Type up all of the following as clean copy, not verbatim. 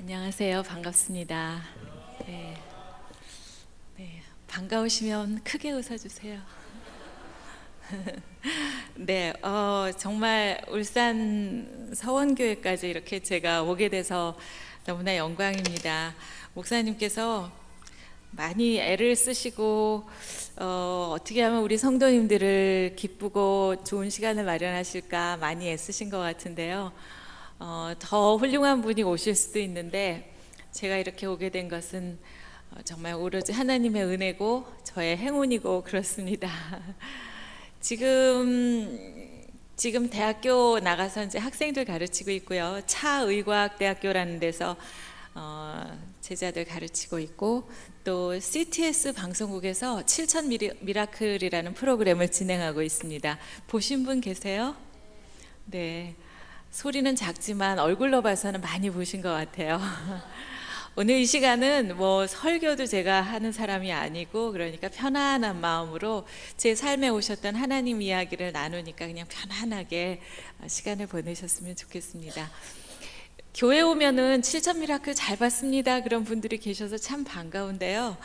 안녕하세요. 반갑습니다. 네, 반가우시면 크게 웃어주세요. 네, 정말 울산 서원교회까지 이렇게 제가 오게 돼서 너무나 영광입니다. 목사님께서 많이 애를 쓰시고 어떻게 하면 우리 성도님들을 기쁘고 좋은 시간을 마련하실까 많이 애쓰신 것 같은데요. 더 훌륭한 분이 오실 수도 있는데 제가 이렇게 오게 된 것은 정말 오로지 하나님의 은혜고 저의 행운이고 그렇습니다. 지금 대학교 나가서 이제 학생들 가르치고 있고요. 차의과학대학교라는 데서 제자들 가르치고 있고, 또 CTS 방송국에서 7천 미라클이라는 프로그램을 진행하고 있습니다. 보신 분 계세요? 네. 소리는 작지만 얼굴로 봐서는 많이 보신 것 같아요. 오늘 이 시간은 뭐 설교도 제가 하는 사람이 아니고, 그러니까 편안한 마음으로 제 삶에 오셨던 하나님 이야기를 나누니까 그냥 편안하게 시간을 보내셨으면 좋겠습니다. 교회 오면은 7천 미라클 잘 봤습니다 그런 분들이 계셔서 참 반가운데요.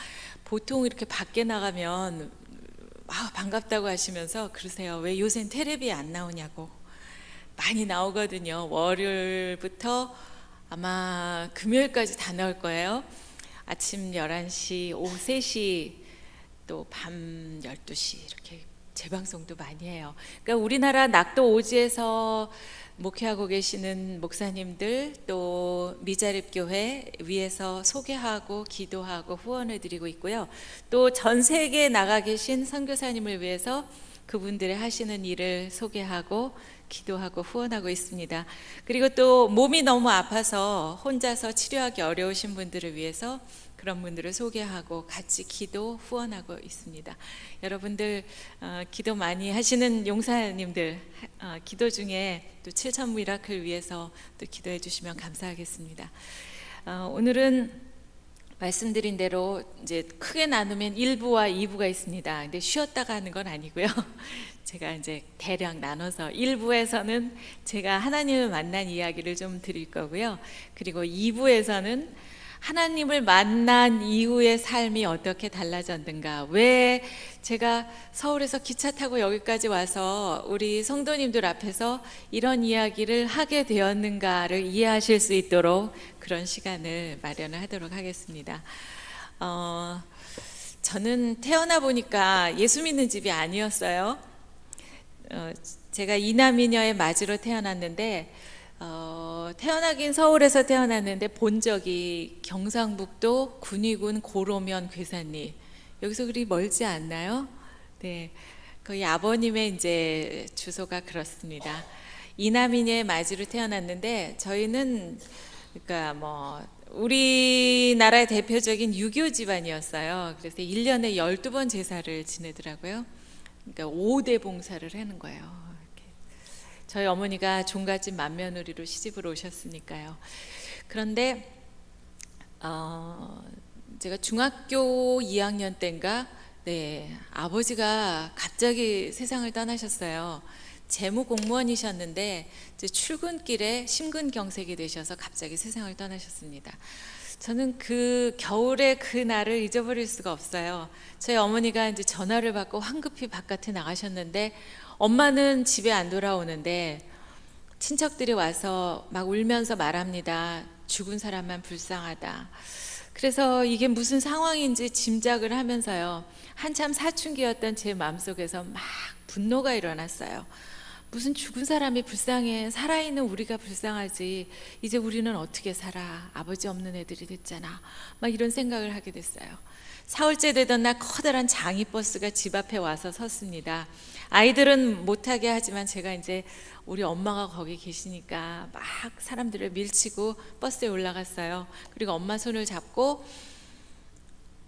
보통 이렇게 밖에 나가면 반갑다고 하시면서 그러세요. 왜 요새는 텔레비에 안 나오냐고. 많이 나오거든요. 월요일부터 아마 금요일까지 다 나올 거예요. 아침 11시, 오후 3시, 또 밤 12시 이렇게 재방송도 많이 해요. 그러니까 우리나라 낙도 오지에서 목회하고 계시는 목사님들, 또 미자립교회 위에서 소개하고 기도하고 후원을 드리고 있고요. 또 전 세계에 나가 계신 선교사님을 위해서 그분들의 하시는 일을 소개하고 기도하고 후원하고 있습니다. 그리고 또 몸이 너무 아파서 혼자서 치료하기 어려우신 분들을 위해서 그런 분들을 소개하고 같이 기도 후원하고 있습니다. 여러분들 기도 많이 하시는 용사님들 기도 중에 또 7천 미라클 위해서 또 기도해 주시면 감사하겠습니다. 오늘은 말씀드린 대로 이제 크게 나누면 1부와 2부가 있습니다. 근데 쉬었다가 하는 건 아니고요. 제가 이제 대략 나눠서 1부에서는 제가 하나님을 만난 이야기를 좀 드릴 거고요. 그리고 2부에서는 하나님을 만난 이후의 삶이 어떻게 달라졌는가, 왜 제가 서울에서 기차 타고 여기까지 와서 우리 성도님들 앞에서 이런 이야기를 하게 되었는가를 이해하실 수 있도록 그런 시간을 마련을 하도록 하겠습니다. 저는 태어나 보니까 예수 믿는 집이 아니었어요. 제가 이남이녀의 맞이로 태어났는데 태어나긴 서울에서 태어났는데 본 적이 경상북도 군위군 고로면 괴산리, 여기서 그리 멀지 않나요? 네, 거의 아버님의 이제 주소가 그렇습니다. 이남이녀의 맞이로 태어났는데 저희는 그러니까 뭐 우리나라의 대표적인 유교 집안이었어요. 그래서 1년에 12번 제사를 지내더라고요. 그러니까 5대 봉사를 하는 거예요. 이렇게. 저희 어머니가 종갓집 맏며느리로 시집을 오셨으니까요. 그런데 제가 중학교 2학년 때인가, 아버지가 갑자기 세상을 떠나셨어요. 재무 공무원이셨는데 이제 출근길에 심근경색이 되셔서 갑자기 세상을 떠나셨습니다. 저는 그 겨울에 그 날을 잊어버릴 수가 없어요. 저희 어머니가 이제 전화를 받고 황급히 바깥에 나가셨는데 엄마는 집에 안 돌아오는데 친척들이 와서 막 울면서 말합니다. 죽은 사람만 불쌍하다. 그래서 이게 무슨 상황인지 짐작을 하면서요, 한참 사춘기였던 제 마음속에서 막 분노가 일어났어요. 무슨 죽은 사람이 불쌍해, 살아있는 우리가 불쌍하지, 이제 우리는 어떻게 살아, 아버지 없는 애들이 됐잖아, 막 이런 생각을 하게 됐어요. 사흘째 되던 날 커다란 장이버스가 집 앞에 와서 섰습니다. 아이들은 못하게 하지만 제가 이제 우리 엄마가 거기 계시니까 막 사람들을 밀치고 버스에 올라갔어요. 그리고 엄마 손을 잡고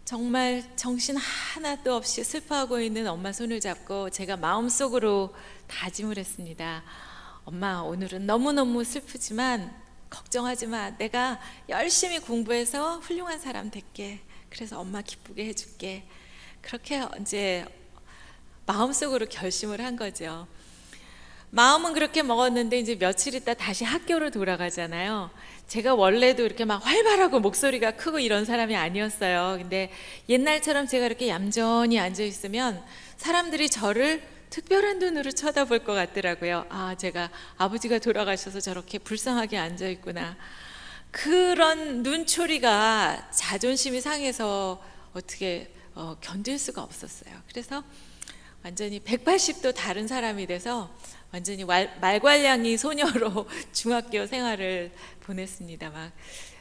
정말 정신 하나도 없이 슬퍼하고 있는 엄마 손을 잡고 제가 마음속으로 다짐을 했습니다. 엄마, 오늘은 너무너무 슬프지만 걱정하지 마. 내가 열심히 공부해서 훌륭한 사람 될게. 그래서 엄마 기쁘게 해줄게. 그렇게 이제 마음속으로 결심을 한 거죠. 마음은 그렇게 먹었는데 이제 며칠 있다 다시 학교로 돌아가잖아요. 제가 원래도 이렇게 막 활발하고 목소리가 크고 이런 사람이 아니었어요. 근데 옛날처럼 제가 이렇게 얌전히 앉아 있으면 사람들이 저를 특별한 눈으로 쳐다볼 것 같더라고요. 아, 제가 아버지가 돌아가셔서 저렇게 불쌍하게 앉아 있구나. 그런 눈초리가 자존심이 상해서 어떻게 견딜 수가 없었어요. 그래서 완전히 180도 다른 사람이 돼서 완전히 말괄량이 소녀로 중학교 생활을 보냈습니다. 막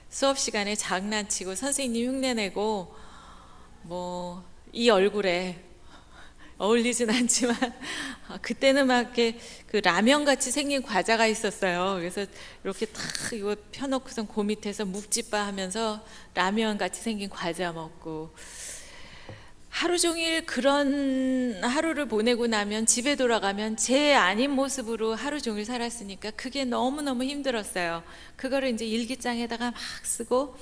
수업 시간에 장난치고 선생님 흉내내고 뭐 이 얼굴에 어울리진 않지만 그때는 막 이렇게 그 라면 같이 생긴 과자가 있었어요. 그래서 이렇게 탁 이거 펴놓고선 그 밑에서 묵찌빠 하면서 라면 같이 생긴 과자 먹고 하루 종일 그런 하루를 보내고 나면 집에 돌아가면 제 아닌 모습으로 하루 종일 살았으니까 그게 너무너무 힘들었어요. 그거를 이제 일기장에다가 막 쓰고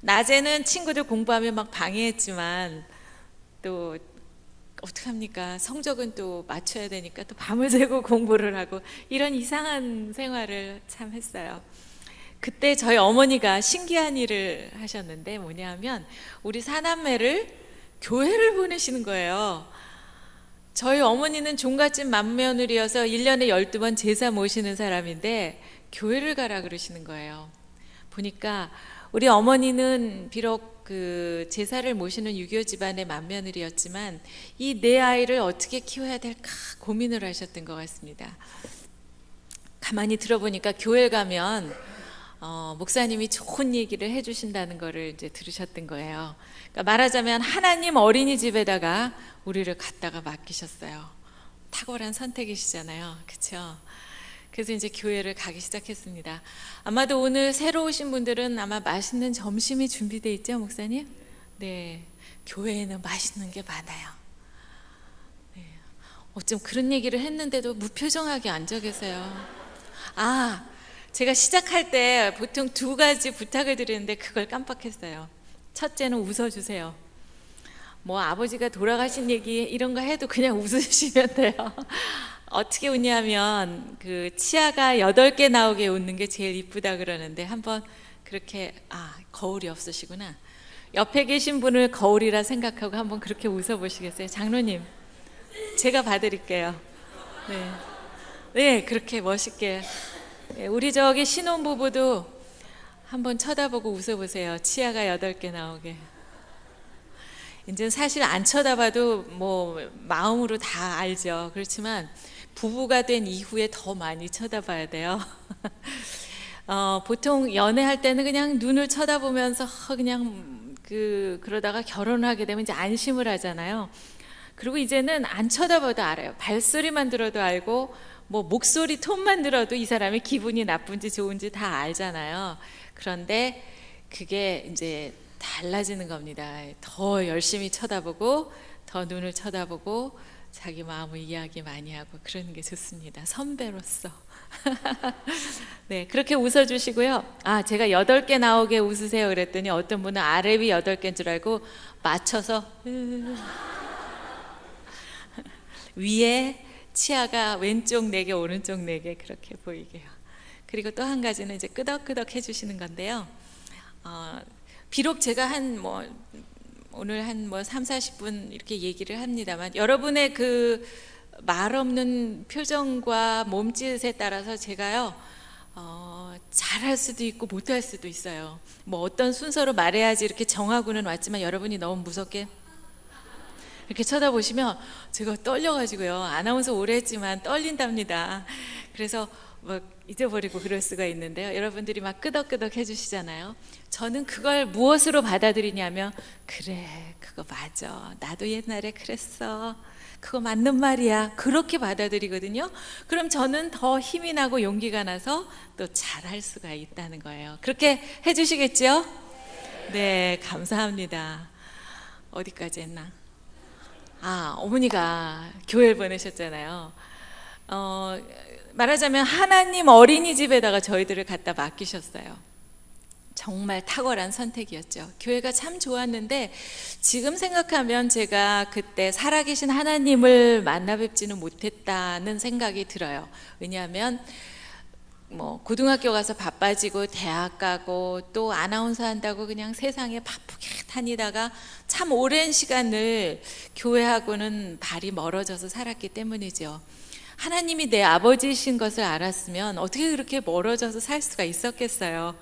낮에는 친구들 공부하면 막 방해했지만 또 어떡합니까? 성적은 또 맞춰야 되니까 또 밤을 새고 공부를 하고 이런 이상한 생활을 참 했어요. 그때 저희 어머니가 신기한 일을 하셨는데 뭐냐면 우리 사남매를 교회를 보내시는 거예요. 저희 어머니는 종갓집 맏며느리여서 1년에 12번 제사 모시는 사람인데 교회를 가라 그러시는 거예요. 보니까 우리 어머니는 비록 그 제사를 모시는 유교 집안의 맏며느리였지만 이 내 아이를 어떻게 키워야 될까 고민을 하셨던 것 같습니다. 가만히 들어보니까 교회 가면 목사님이 좋은 얘기를 해주신다는 거를 이제 들으셨던 거예요. 그러니까 말하자면 하나님 어린이집에다가 우리를 갖다가 맡기셨어요. 탁월한 선택이시잖아요, 그렇죠? 그래서 이제 교회를 가기 시작했습니다. 아마도 오늘 새로 오신 분들은 아마 맛있는 점심이 준비되어 있죠, 목사님? 네, 교회에는 맛있는 게 많아요. 네. 어쩜 그런 얘기를 했는데도 무표정하게 앉아 계세요. 아, 제가 시작할 때 보통 2가지 부탁을 드리는데 그걸 깜빡했어요. 첫째는 웃어주세요. 뭐 아버지가 돌아가신 얘기 이런 거 해도 그냥 웃으시면 돼요. 어떻게 웃냐면 그 치아가 8개 나오게 웃는 게 제일 이쁘다 그러는데 한번 그렇게 거울이 없으시구나. 옆에 계신 분을 거울이라 생각하고 한번 그렇게 웃어보시겠어요? 장로님, 제가 봐드릴게요. 네, 네, 그렇게 멋있게. 우리 저기 신혼부부도 한번 쳐다보고 웃어보세요. 치아가 8개 나오게. 이제 사실 안 쳐다봐도 뭐 마음으로 다 알죠. 그렇지만 부부가 된 이후에 더 많이 쳐다봐야 돼요. 보통 연애할 때는 그냥 눈을 쳐다보면서 그냥 그러다가 결혼하게 되면 이제 안심을 하잖아요. 그리고 이제는 안 쳐다봐도 알아요. 발소리만 들어도 알고 뭐 목소리 톤만 들어도 이 사람의 기분이 나쁜지 좋은지 다 알잖아요. 그런데 그게 이제 달라지는 겁니다. 더 열심히 쳐다보고 더 눈을 쳐다보고 자기 마음을 이야기 많이 하고 그러는 게 좋습니다. 선배로서. 네, 그렇게 웃어주시고요. 제가 8개 나오게 웃으세요 그랬더니 어떤 분은 아랩이 8개인 줄 알고 맞춰서 위에 치아가 왼쪽 4개 오른쪽 4개 그렇게 보이게요. 그리고 또 한 가지는 이제 끄덕끄덕 해주시는 건데요. 비록 제가 오늘 한 30-40분 이렇게 얘기를 합니다만 여러분의 그 말 없는 표정과 몸짓에 따라서 제가요 잘할 수도 있고 못할 수도 있어요. 뭐 어떤 순서로 말해야지 이렇게 정하고는 왔지만 여러분이 너무 무섭게 이렇게 쳐다보시면 제가 떨려가지고요. 아나운서 오래 했지만 떨린답니다. 그래서 막 잊어버리고 그럴 수가 있는데요. 여러분들이 막 끄덕끄덕 해주시잖아요. 저는 그걸 무엇으로 받아들이냐면 그래, 그거 맞아. 나도 옛날에 그랬어. 그거 맞는 말이야. 그렇게 받아들이거든요. 그럼 저는 더 힘이 나고 용기가 나서 또 잘할 수가 있다는 거예요. 그렇게 해주시겠죠? 네, 감사합니다. 어디까지 했나? 어머니가 교회를 보내셨잖아요. 말하자면 하나님 어린이집에다가 저희들을 갖다 맡기셨어요. 정말 탁월한 선택이었죠. 교회가 참 좋았는데 지금 생각하면 제가 그때 살아계신 하나님을 만나 뵙지는 못했다는 생각이 들어요. 왜냐하면 뭐 고등학교 가서 바빠지고 대학 가고 또 아나운서 한다고 그냥 세상에 바쁘게 다니다가 참 오랜 시간을 교회하고는 발이 멀어져서 살았기 때문이죠. 하나님이 내 아버지이신 것을 알았으면 어떻게 그렇게 멀어져서 살 수가 있었겠어요.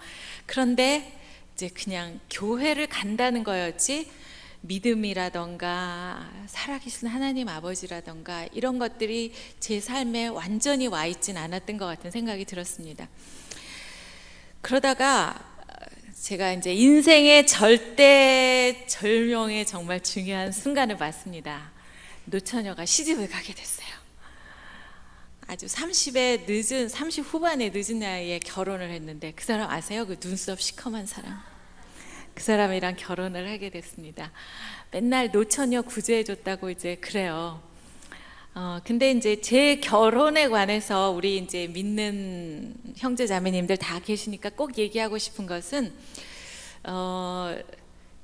그런데 이제 그냥 교회를 간다는 거였지 믿음이라던가 살아계신 하나님 아버지라던가 이런 것들이 제 삶에 완전히 와 있진 않았던 것 같은 생각이 들었습니다. 그러다가 제가 이제 인생의 절명의 정말 중요한 순간을 봤습니다. 노처녀가 시집을 가게 됐어요. 아주 30 후반에 늦은 나이에 결혼을 했는데 그 사람 아세요? 그 눈썹 시커먼 사람. 그 사람이랑 결혼을 하게 됐습니다. 맨날 노처녀 구제해줬다고 이제 그래요. 근데 이제 제 결혼에 관해서 우리 이제 믿는 형제 자매님들 다 계시니까 꼭 얘기하고 싶은 것은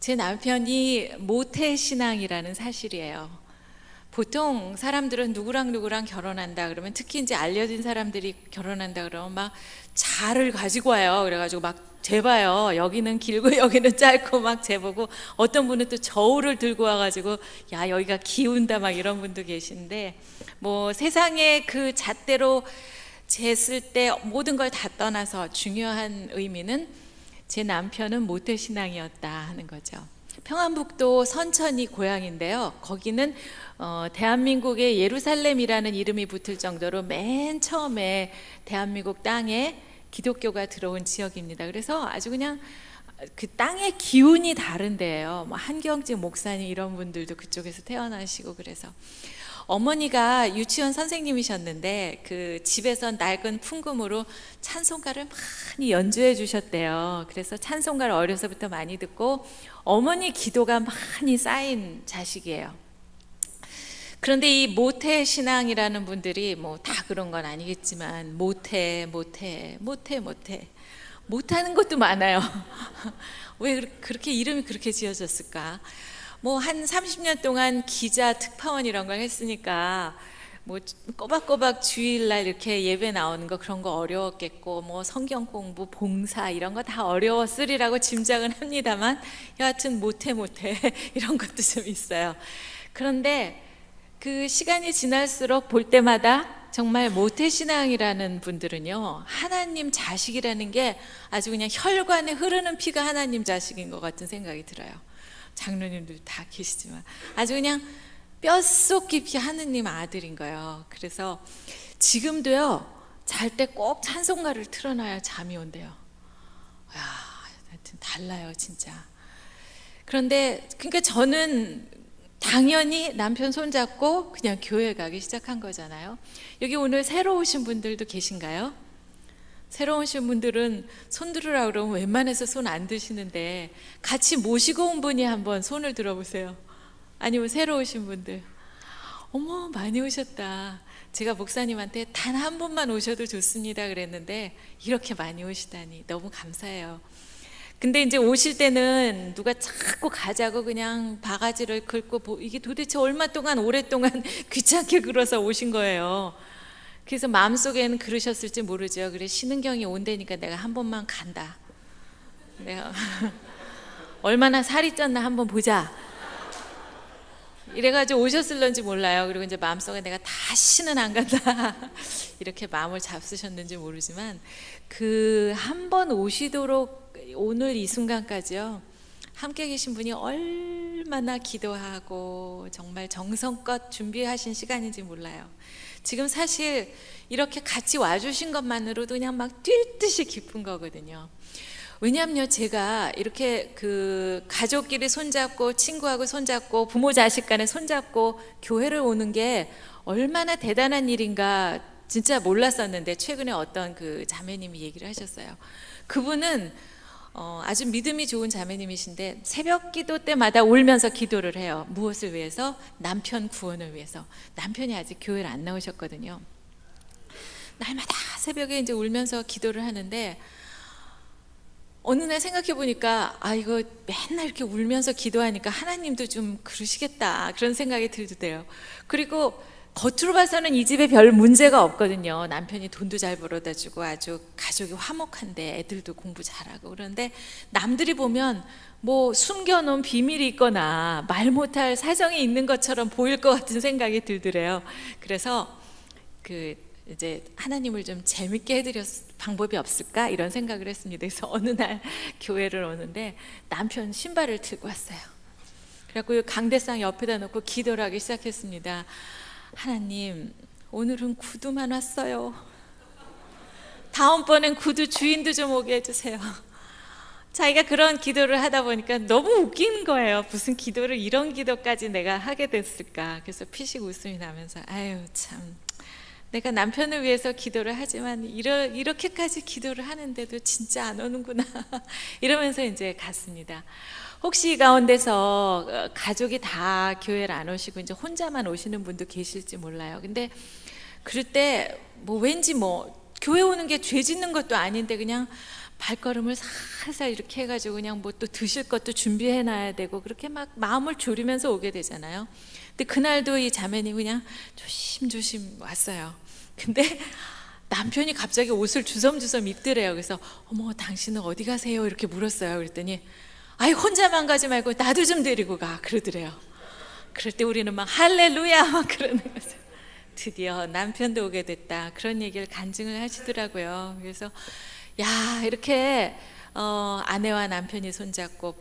제 남편이 모태 신앙이라는 사실이에요. 보통 사람들은 누구랑 결혼한다 그러면 특히 이제 알려진 사람들이 결혼한다 그러면 막 자를 가지고 와요. 그래가지고 막 재봐요. 여기는 길고 여기는 짧고 막 재보고 어떤 분은 또 저울을 들고 와가지고 야 여기가 기운다 막 이런 분도 계신데 뭐 세상의 그 잣대로 쟀을 때 모든 걸 다 떠나서 중요한 의미는 제 남편은 모태신앙이었다 하는 거죠. 평안북도 선천이 고향인데요. 거기는 대한민국의 예루살렘이라는 이름이 붙을 정도로 맨 처음에 대한민국 땅에 기독교가 들어온 지역입니다. 그래서 아주 그냥 그 땅의 기운이 다른데요. 뭐 한경직 목사님 이런 분들도 그쪽에서 태어나시고 그래서 어머니가 유치원 선생님이셨는데 그 집에서 낡은 풍금으로 찬송가를 많이 연주해 주셨대요. 그래서 찬송가를 어려서부터 많이 듣고 어머니 기도가 많이 쌓인 자식이에요. 그런데 이 모태 신앙이라는 분들이 뭐 다 그런 건 아니겠지만 못하는 것도 많아요. 왜 그렇게 이름이 그렇게 지어졌을까? 뭐 한 30년 동안 기자 특파원 이런 걸 했으니까 뭐 꼬박꼬박 주일날 이렇게 예배 나오는 거 그런 거 어려웠겠고 뭐 성경 공부, 봉사 이런 거 다 어려웠으리라고 짐작은 합니다만 여하튼 못해 이런 것도 좀 있어요. 그런데 그 시간이 지날수록 볼 때마다 정말 모태신앙이라는 분들은요 하나님 자식이라는 게 아주 그냥 혈관에 흐르는 피가 하나님 자식인 것 같은 생각이 들어요. 장로님들 다 계시지만 아주 그냥 뼛속 깊이 하느님 아들인 거예요. 그래서 지금도요 잘 때 꼭 찬송가를 틀어놔야 잠이 온대요. 야, 하여튼 달라요 진짜. 그런데 그러니까 저는 당연히 남편 손잡고 그냥 교회 가기 시작한 거잖아요. 여기 오늘 새로 오신 분들도 계신가요? 새로 오신 분들은 손 들으라고 그러면 웬만해서 손 안 드시는데 같이 모시고 온 분이 한번 손을 들어보세요. 아니면 새로 오신 분들. 어머 많이 오셨다. 제가 목사님한테 단 한 분만 오셔도 좋습니다 그랬는데 이렇게 많이 오시다니 너무 감사해요. 근데 이제 오실 때는 누가 자꾸 가자고 그냥 바가지를 긁고 이게 도대체 얼마 동안 오랫동안 귀찮게 긁어서 오신 거예요. 그래서 마음속에는 그러셨을지 모르죠. 그래 신은경이 온다니까 내가 한 번만 간다. 내가 얼마나 살이 쪘나 한번 보자. 이래가지고 오셨을런지 몰라요. 그리고 이제 마음속에 내가 다시는 안 간다. 이렇게 마음을 잡수셨는지 모르지만 그 한 번 오시도록 오늘 이 순간까지요. 함께 계신 분이 얼마나 기도하고 정말 정성껏 준비하신 시간인지 몰라요. 지금 사실 이렇게 같이 와주신 것만으로도 그냥 막 뛸 듯이 기쁜 거거든요. 왜냐하면요 제가 이렇게 그 가족끼리 손잡고 친구하고 손잡고 부모 자식 간에 손잡고 교회를 오는 게 얼마나 대단한 일인가 진짜 몰랐었는데 최근에 어떤 그 자매님이 얘기를 하셨어요. 그분은 아주 믿음이 좋은 자매님이신데 새벽 기도 때마다 울면서 기도를 해요. 무엇을 위해서? 남편 구원을 위해서. 남편이 아직 교회를 안 나오셨거든요. 날마다 새벽에 이제 울면서 기도를 하는데 어느 날 생각해 보니까 이거 맨날 이렇게 울면서 기도하니까 하나님도 좀 그러시겠다 그런 생각이 들더래요. 그리고 겉으로 봐서는 이 집에 별 문제가 없거든요. 남편이 돈도 잘 벌어다 주고 아주 가족이 화목한데 애들도 공부 잘하고. 그런데 남들이 보면 뭐 숨겨놓은 비밀이 있거나 말 못할 사정이 있는 것처럼 보일 것 같은 생각이 들더래요. 그래서 이제 하나님을 좀 재밌게 해드릴 방법이 없을까 이런 생각을 했습니다. 그래서 어느 날 교회를 오는데 남편 신발을 들고 왔어요. 그래갖고 강대상 옆에다 놓고 기도를 하기 시작했습니다. 하나님, 오늘은 구두만 왔어요. 다음번엔 구두 주인도 좀 오게 해주세요. 자기가 그런 기도를 하다 보니까 너무 웃긴 거예요. 무슨 기도를 이런 기도까지 내가 하게 됐을까. 그래서 피식 웃음이 나면서 아유 참, 내가 남편을 위해서 기도를 하지만 이렇게까지 기도를 하는데도 진짜 안 오는구나 이러면서 이제 갔습니다. 혹시 이 가운데서 가족이 다 교회를 안 오시고 이제 혼자만 오시는 분도 계실지 몰라요. 근데 그럴 때 뭐 왠지 뭐 교회 오는 게 죄 짓는 것도 아닌데 그냥 발걸음을 살살 이렇게 해가지고 그냥 뭐 또 드실 것도 준비해 놔야 되고 그렇게 막 마음을 졸이면서 오게 되잖아요. 근데 그날도 이 자매님 그냥 조심조심 왔어요. 근데 남편이 갑자기 옷을 주섬주섬 입더래요. 그래서 어머 당신은 어디 가세요? 이렇게 물었어요. 그랬더니 아이 혼자만 가지 말고 나도 좀 데리고 가 그러더래요. 그럴 때 우리는 막 할렐루야 막 그러는 거죠. 드디어 남편도 오게 됐다 그런 얘기를 간증을 하시더라고요. 그래서 야 이렇게 아내와 남편이 손잡고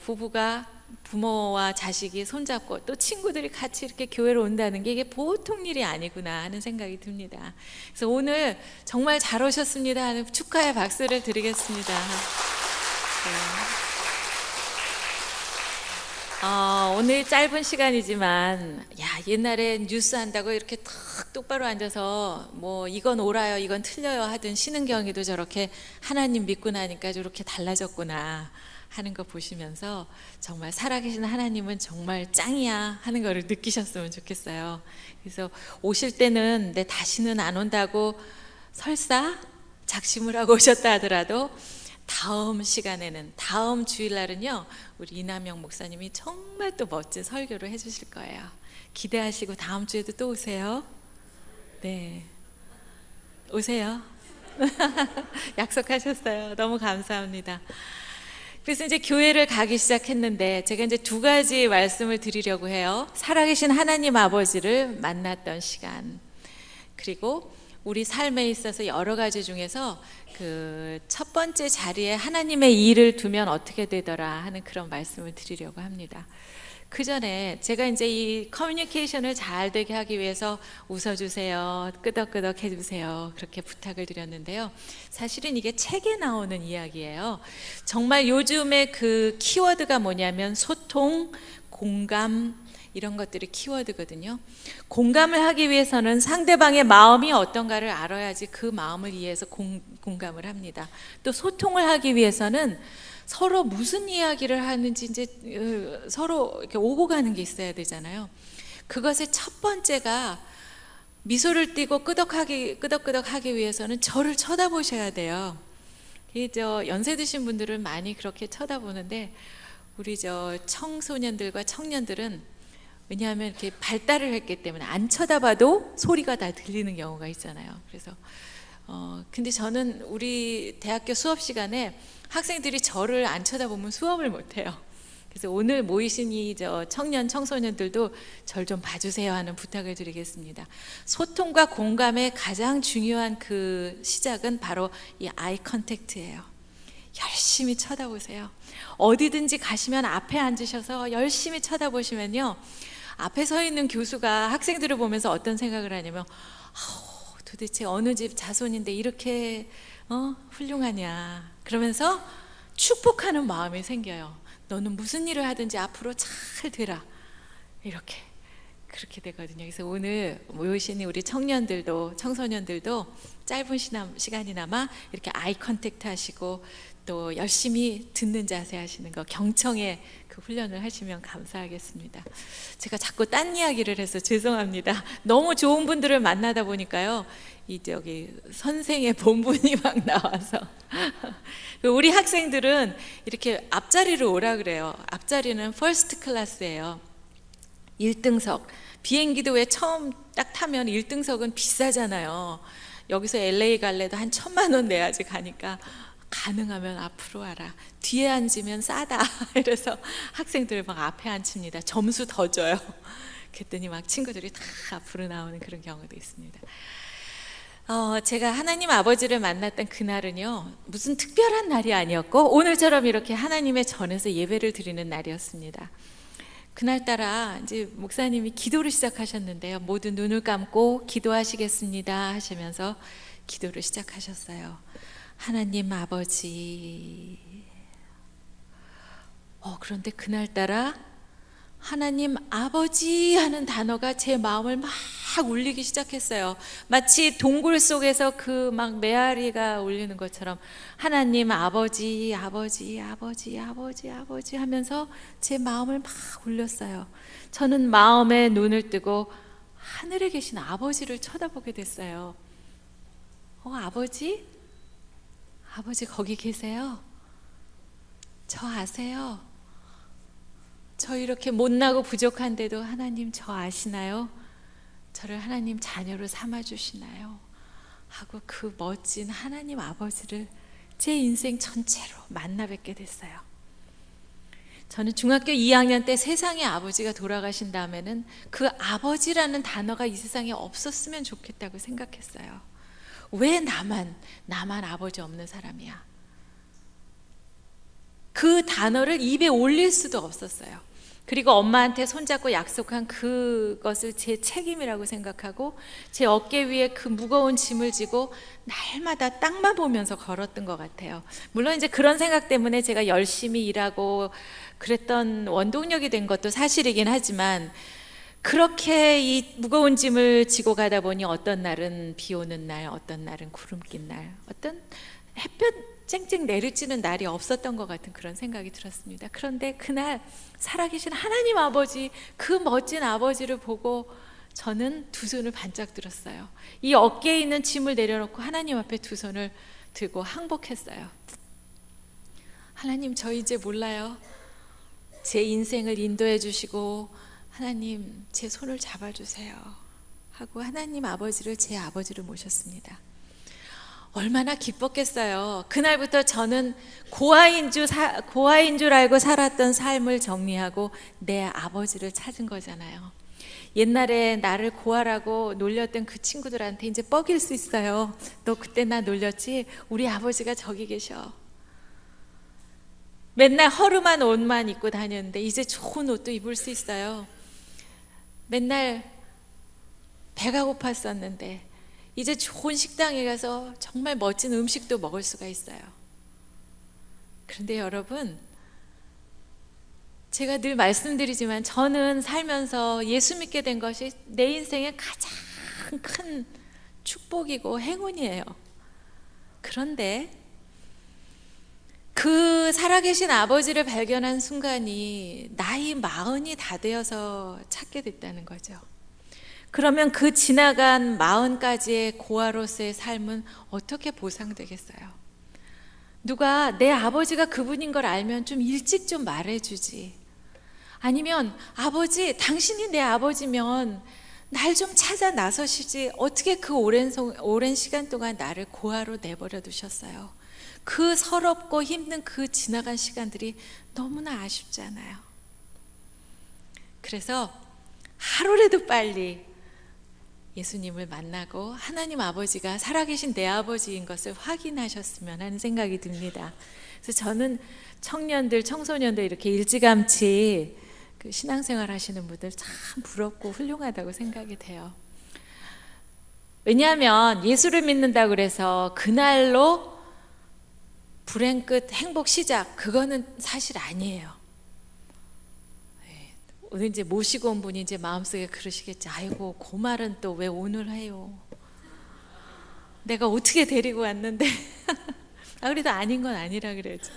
부모와 자식이 손잡고 또 친구들이 같이 이렇게 교회를 온다는 게 이게 보통 일이 아니구나 하는 생각이 듭니다. 그래서 오늘 정말 잘 오셨습니다 하는 축하의 박수를 드리겠습니다. 네. 오늘 짧은 시간이지만 옛날에 뉴스 한다고 이렇게 탁 똑바로 앉아서 뭐 이건 옳아요 이건 틀려요 하던 신은경이도 저렇게 하나님 믿고 나니까 저렇게 달라졌구나 하는 거 보시면서 정말 살아계신 하나님은 정말 짱이야 하는 거를 느끼셨으면 좋겠어요. 그래서 오실 때는 내 다시는 안 온다고 설사 작심을 하고 오셨다 하더라도 다음 시간에는 다음 주일날은요 우리 이남영 목사님이 정말 또 멋진 설교를 해주실 거예요. 기대하시고 다음 주에도 또 오세요. 네, 오세요. 약속하셨어요. 너무 감사합니다. 그래서 이제 교회를 가기 시작했는데 제가 이제 두 가지 말씀을 드리려고 해요. 살아계신 하나님 아버지를 만났던 시간, 그리고 우리 삶에 있어서 여러 가지 중에서 그 첫 번째 자리에 하나님의 일을 두면 어떻게 되더라 하는 그런 말씀을 드리려고 합니다. 그 전에 제가 이제 이 커뮤니케이션을 잘 되게 하기 위해서 웃어주세요, 끄덕끄덕 해주세요 그렇게 부탁을 드렸는데요. 사실은 이게 책에 나오는 이야기예요. 정말 요즘에 그 키워드가 뭐냐면 소통, 공감 이런 것들이 키워드거든요. 공감을 하기 위해서는 상대방의 마음이 어떤가를 알아야지 그 마음을 이해해서 공감을 합니다. 또 소통을 하기 위해서는 서로 무슨 이야기를 하는지 이제 서로 이렇게 오고 가는 게 있어야 되잖아요. 그것의 첫 번째가 미소를 띠고 끄덕끄덕 하기 위해서는 저를 쳐다보셔야 돼요. 연세 드신 분들은 많이 그렇게 쳐다보는데 우리 청소년들과 청년들은 왜냐하면 이렇게 발달을 했기 때문에 안 쳐다봐도 소리가 다 들리는 경우가 있잖아요. 그래서 근데 저는 우리 대학교 수업 시간에 학생들이 저를 안 쳐다보면 수업을 못 해요. 그래서 오늘 모이신 이 청소년들도 절 좀 봐주세요 하는 부탁을 드리겠습니다. 소통과 공감의 가장 중요한 그 시작은 바로 이 아이 컨택트예요. 열심히 쳐다보세요. 어디든지 가시면 앞에 앉으셔서 열심히 쳐다보시면요, 앞에 서 있는 교수가 학생들을 보면서 어떤 생각을 하냐면 도대체 어느 집 자손인데 이렇게 훌륭하냐 그러면서 축복하는 마음이 생겨요. 너는 무슨 일을 하든지 앞으로 잘 되라 그렇게 되거든요. 그래서 오늘 모이신 우리 청소년들도 짧은 시간이나마 이렇게 아이 컨택트 하시고 또 열심히 듣는 자세 하시는 거, 경청의 그 훈련을 하시면 감사하겠습니다. 제가 자꾸 딴 이야기를 해서 죄송합니다. 너무 좋은 분들을 만나다 보니까요, 저기 선생의 본분이 막 나와서 우리 학생들은 이렇게 앞자리로 오라 그래요. 앞자리는 퍼스트 클래스예요. 1등석. 비행기도 왜 처음 딱 타면 1등석은 비싸잖아요. 여기서 LA 갈래도 한 1,000만 원 내야지 가니까 가능하면 앞으로 와라. 뒤에 앉으면 싸다. 이래서 학생들을 막 앞에 앉힙니다. 점수 더 줘요. 그랬더니 막 친구들이 다 앞으로 나오는 그런 경우도 있습니다. 제가 하나님 아버지를 만났던 그날은요, 무슨 특별한 날이 아니었고 오늘처럼 이렇게 하나님의 전에서 예배를 드리는 날이었습니다. 그날따라 이제 목사님이 기도를 시작하셨는데요. 모두 눈을 감고 기도하시겠습니다 하시면서 기도를 시작하셨어요. 하나님 아버지. 그런데 그날따라 하나님 아버지 하는 단어가 제 마음을 막 울리기 시작했어요. 마치 동굴 속에서 그 막 메아리가 울리는 것처럼 하나님 아버지 아버지 아버지 아버지 아버지 하면서 제 마음을 막 울렸어요. 저는 마음에 눈을 뜨고 하늘에 계신 아버지를 쳐다보게 됐어요. 아버지? 아버지 거기 계세요? 저 아세요? 저 이렇게 못나고 부족한데도 하나님 저 아시나요? 저를 하나님 자녀로 삼아주시나요? 하고 그 멋진 하나님 아버지를 제 인생 전체로 만나 뵙게 됐어요. 저는 중학교 2학년 때 세상에 아버지가 돌아가신 다음에는 그 아버지라는 단어가 이 세상에 없었으면 좋겠다고 생각했어요. 왜 나만 아버지 없는 사람이야? 그 단어를 입에 올릴 수도 없었어요. 그리고 엄마한테 손잡고 약속한 그것을 제 책임이라고 생각하고 제 어깨 위에 그 무거운 짐을 지고 날마다 땅만 보면서 걸었던 것 같아요. 물론 이제 그런 생각 때문에 제가 열심히 일하고 그랬던 원동력이 된 것도 사실이긴 하지만, 그렇게 이 무거운 짐을 지고 가다 보니 어떤 날은 비 오는 날, 어떤 날은 구름 낀 날, 어떤 햇볕 쨍쨍 내리쬐는 날이 없었던 것 같은 그런 생각이 들었습니다. 그런데 그날 살아계신 하나님 아버지, 그 멋진 아버지를 보고 저는 두 손을 반짝 들었어요. 이 어깨에 있는 짐을 내려놓고 하나님 앞에 두 손을 들고 항복했어요. 하나님, 저 이제 몰라요. 제 인생을 인도해 주시고 하나님 제 손을 잡아주세요 하고 하나님 아버지를 제 아버지로 모셨습니다. 얼마나 기뻤겠어요. 그날부터 저는 고아인 줄 알고 살았던 삶을 정리하고 내 아버지를 찾은 거잖아요. 옛날에 나를 고아라고 놀렸던 그 친구들한테 이제 뻐길 수 있어요. 너 그때 나 놀렸지? 우리 아버지가 저기 계셔. 맨날 허름한 옷만 입고 다녔는데 이제 좋은 옷도 입을 수 있어요. 맨날 배가 고팠었는데 이제 좋은 식당에 가서 정말 멋진 음식도 먹을 수가 있어요. 그런데 여러분, 제가 늘 말씀드리지만 저는 살면서 예수 믿게 된 것이 내 인생의 가장 큰 축복이고 행운이에요. 그런데 그 살아계신 아버지를 발견한 순간이 나이 40이 다 되어서 찾게 됐다는 거죠. 그러면 그 지나간 40까지의 고아로서의 삶은 어떻게 보상되겠어요? 누가 내 아버지가 그분인 걸 알면 좀 일찍 좀 말해주지. 아니면 아버지, 당신이 내 아버지면 날 좀 찾아 나서시지. 어떻게 그 오랜 시간 동안 나를 고아로 내버려 두셨어요? 그 서럽고 힘든 그 지나간 시간들이 너무나 아쉽잖아요. 그래서 하루라도 빨리 예수님을 만나고 하나님 아버지가 살아계신 내 아버지인 것을 확인하셨으면 하는 생각이 듭니다. 그래서 저는 청년들, 청소년들 이렇게 일찌감치 그 신앙생활 하시는 분들 참 부럽고 훌륭하다고 생각이 돼요. 왜냐하면 예수를 믿는다고 그래서 그날로 불행 끝 행복 시작, 그거는 사실 아니에요. 오늘 이제 모시고 온 분이 이제 마음속에 그러시겠지. 아이고, 그 말은 또 왜 오늘 해요? 내가 어떻게 데리고 왔는데 그래도 아닌 건 아니라 그래야죠.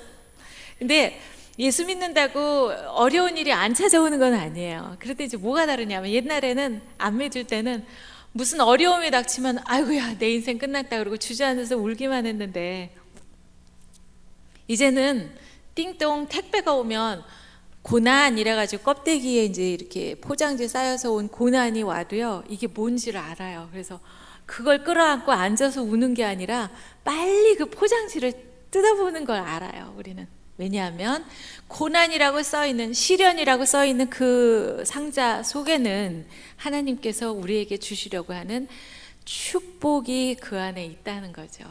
근데 예수 믿는다고 어려운 일이 안 찾아오는 건 아니에요. 그런데 이제 뭐가 다르냐면, 옛날에는 안 믿을 때는 무슨 어려움이 닥치면 아이고야 내 인생 끝났다 그러고 주저앉아서 울기만 했는데, 이제는 띵동 택배가 오면 고난 이래가지고 껍데기에 이제 이렇게 포장지 쌓여서 온 고난이 와도요, 이게 뭔지를 알아요. 그래서 그걸 끌어안고 앉아서 우는 게 아니라 빨리 그 포장지를 뜯어보는 걸 알아요, 우리는. 왜냐하면 고난이라고 써있는, 시련이라고 써있는 그 상자 속에는 하나님께서 우리에게 주시려고 하는 축복이 그 안에 있다는 거죠.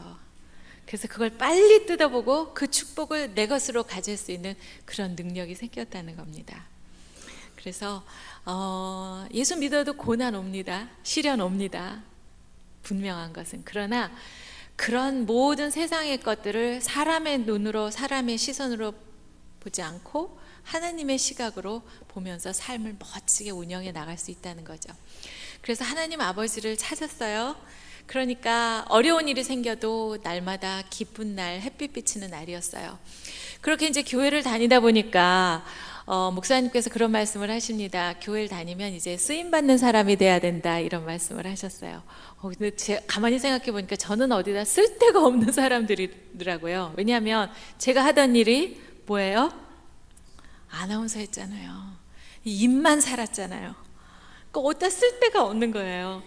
그래서 그걸 빨리 뜯어보고 그 축복을 내 것으로 가질 수 있는 그런 능력이 생겼다는 겁니다. 그래서 예수 믿어도 고난 옵니다. 시련 옵니다. 분명한 것은. 그러나 그런 모든 세상의 것들을 사람의 눈으로, 사람의 시선으로 보지 않고 하나님의 시각으로 보면서 삶을 멋지게 운영해 나갈 수 있다는 거죠. 그래서 하나님 아버지를 찾았어요. 그러니까 어려운 일이 생겨도 날마다 기쁜 날, 햇빛 비치는 날이었어요. 그렇게 이제 교회를 다니다 보니까 목사님께서 그런 말씀을 하십니다. 교회를 다니면 이제 쓰임받는 사람이 돼야 된다, 이런 말씀을 하셨어요. 근데 가만히 생각해 보니까 저는 어디다 쓸데가 없는 사람들이더라고요. 왜냐하면 제가 하던 일이 뭐예요? 아나운서 했잖아요. 입만 살았잖아요. 어디다 쓸데가 없는 거예요.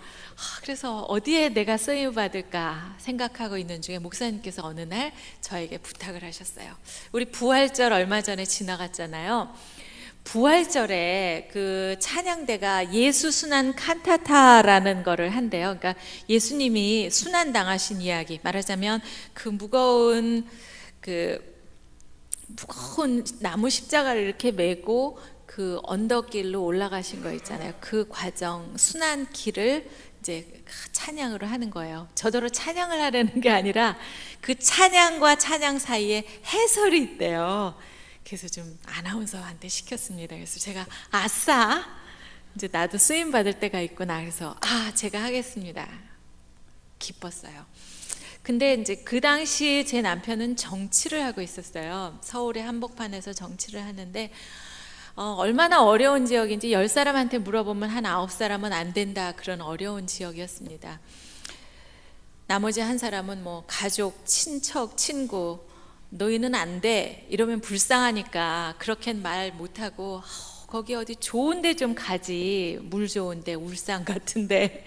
그래서 어디에 내가 쓰임 받을까 생각하고 있는 중에 목사님께서 어느 날 저에게 부탁을 하셨어요. 우리 부활절 얼마 전에 지나갔잖아요. 부활절에 그 찬양대가 예수 순환 칸타타라는 거를 한대요. 그러니까 예수님이 순환 당하신 이야기, 말하자면 그 무거운 나무 십자가를 이렇게 메고 그 언덕길로 올라가신 거 있잖아요. 그 과정, 순환 길을 이제 찬양으로 하는 거예요. 저더러 찬양을 하려는 게 아니라 그 찬양과 찬양 사이에 해설이 있대요. 그래서 좀 아나운서한테 시켰습니다. 그래서 제가 아싸, 이제 나도 쓰임 받을 때가 있구나. 그래서 제가 하겠습니다. 기뻤어요. 근데 이제 그 당시 제 남편은 정치를 하고 있었어요. 서울의 한복판에서 정치를 하는데 얼마나 어려운 지역인지 10사람한테 물어보면 한 9사람은 안 된다, 그런 어려운 지역이었습니다. 나머지 한 사람은 뭐 가족, 친척, 친구, 너희는 안 돼 이러면 불쌍하니까 그렇게는 말 못하고 거기 어디 좋은 데 좀 가지, 물 좋은 데, 울산 같은 데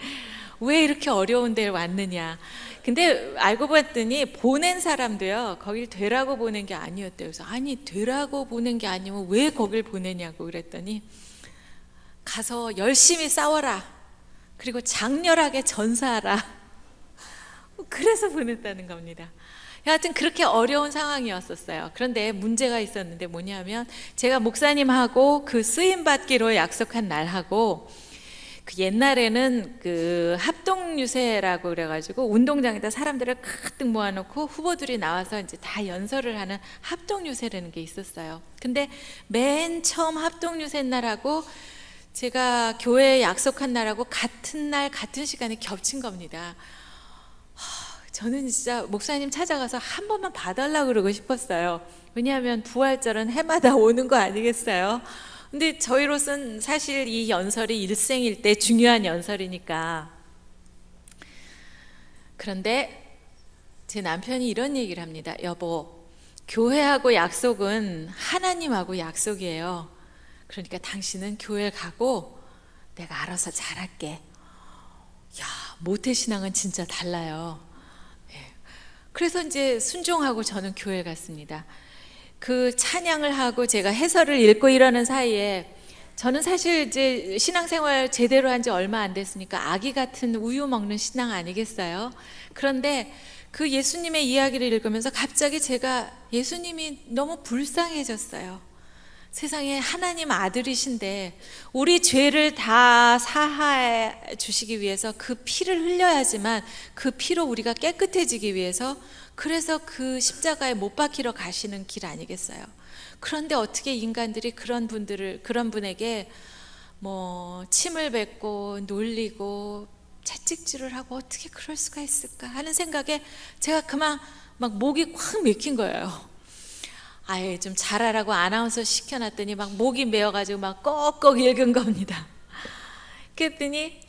왜 이렇게 어려운 데를 왔느냐. 근데 알고 봤더니 보낸 사람도요, 거길 되라고 보낸 게 아니었대요. 그래서 아니, 되라고 보낸 게 아니면 왜 거길 보내냐고 그랬더니, 가서 열심히 싸워라, 그리고 장렬하게 전사하라, 그래서 보냈다는 겁니다. 여하튼 그렇게 어려운 상황이었었어요. 그런데 문제가 있었는데 뭐냐면, 제가 목사님하고 그 쓰임 받기로 약속한 날하고, 그 옛날에는 그 합동유세라고 그래가지고 운동장에다 사람들을 가득 모아놓고 후보들이 나와서 이제 다 연설을 하는 합동유세라는 게 있었어요. 근데 맨 처음 합동유세 날하고 제가 교회에 약속한 날하고 같은 날 같은 시간에 겹친 겁니다. 저는 진짜 목사님 찾아가서 한 번만 봐달라고 그러고 싶었어요. 왜냐하면 부활절은 해마다 오는 거 아니겠어요? 근데 저희로서는 사실 이 연설이 일생일대 중요한 연설이니까. 그런데 제 남편이 이런 얘기를 합니다. 여보, 교회하고 약속은 하나님하고 약속이에요. 그러니까 당신은 교회 가고 내가 알아서 잘할게. 야, 모태신앙은 진짜 달라요. 그래서 이제 순종하고 저는 교회 갔습니다. 그 찬양을 하고 제가 해설을 읽고 이러는 사이에 저는 사실 이제 신앙생활 제대로 한 지 얼마 안 됐으니까 아기 같은 우유 먹는 신앙 아니겠어요? 그런데 그 예수님의 이야기를 읽으면서 갑자기 제가 예수님이 너무 불쌍해졌어요. 세상에 하나님 아들이신데 우리 죄를 다 사하해 주시기 위해서 그 피를 흘려야지만 그 피로 우리가 깨끗해지기 위해서, 그래서 그 십자가에 못 박히러 가시는 길 아니겠어요? 그런데 어떻게 인간들이 그런 분에게 뭐 침을 뱉고 놀리고 채찍질을 하고 어떻게 그럴 수가 있을까 하는 생각에 제가 그만 막 목이 꽉 맥힌 거예요. 아예 좀 잘하라고 아나운서 시켜놨더니 막 목이 메어가지고 막 꺽꺽 읽은 겁니다. 그랬더니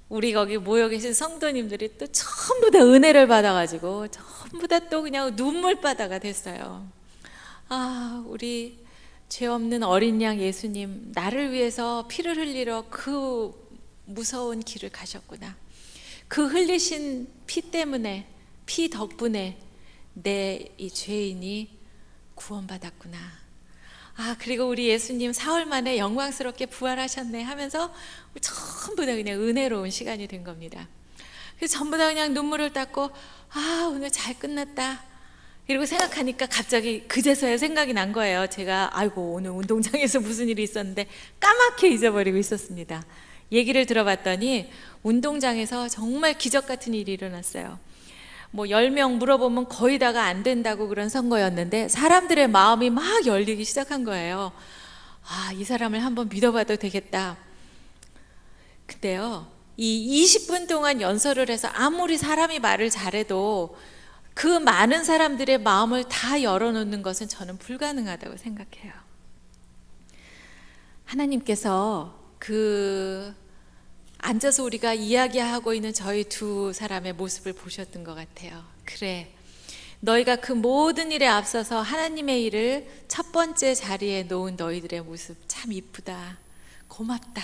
우리 거기 모여 계신 성도님들이 또 전부 다 은혜를 받아가지고 전부 다 또 그냥 눈물바다가 됐어요. 아, 우리 죄 없는 어린 양 예수님, 나를 위해서 피를 흘리러 그 무서운 길을 가셨구나. 그 흘리신 피 때문에, 피 덕분에 내 이 죄인이 구원받았구나. 아, 그리고 우리 예수님 사흘 만에 영광스럽게 부활하셨네 하면서 전부 다 그냥 은혜로운 시간이 된 겁니다. 그래서 전부 다 그냥 눈물을 닦고, 아, 오늘 잘 끝났다 이러고 생각하니까 갑자기 그제서야 생각이 난 거예요. 제가 아이고 오늘 운동장에서 무슨 일이 있었는데 까맣게 잊어버리고 있었습니다. 얘기를 들어봤더니 운동장에서 정말 기적 같은 일이 일어났어요. 뭐 10명 물어보면 거의 다가 안 된다고 그런 선거였는데 사람들의 마음이 막 열리기 시작한 거예요. 아, 이 사람을 한번 믿어봐도 되겠다. 근데요, 이 20분 동안 연설을 해서 아무리 사람이 말을 잘해도 그 많은 사람들의 마음을 다 열어놓는 것은 저는 불가능하다고 생각해요. 하나님께서 그 앉아서 우리가 이야기하고 있는 저희 두 사람의 모습을 보셨던 것 같아요. 그래, 너희가 그 모든 일에 앞서서 하나님의 일을 첫 번째 자리에 놓은 너희들의 모습 참 이쁘다, 고맙다,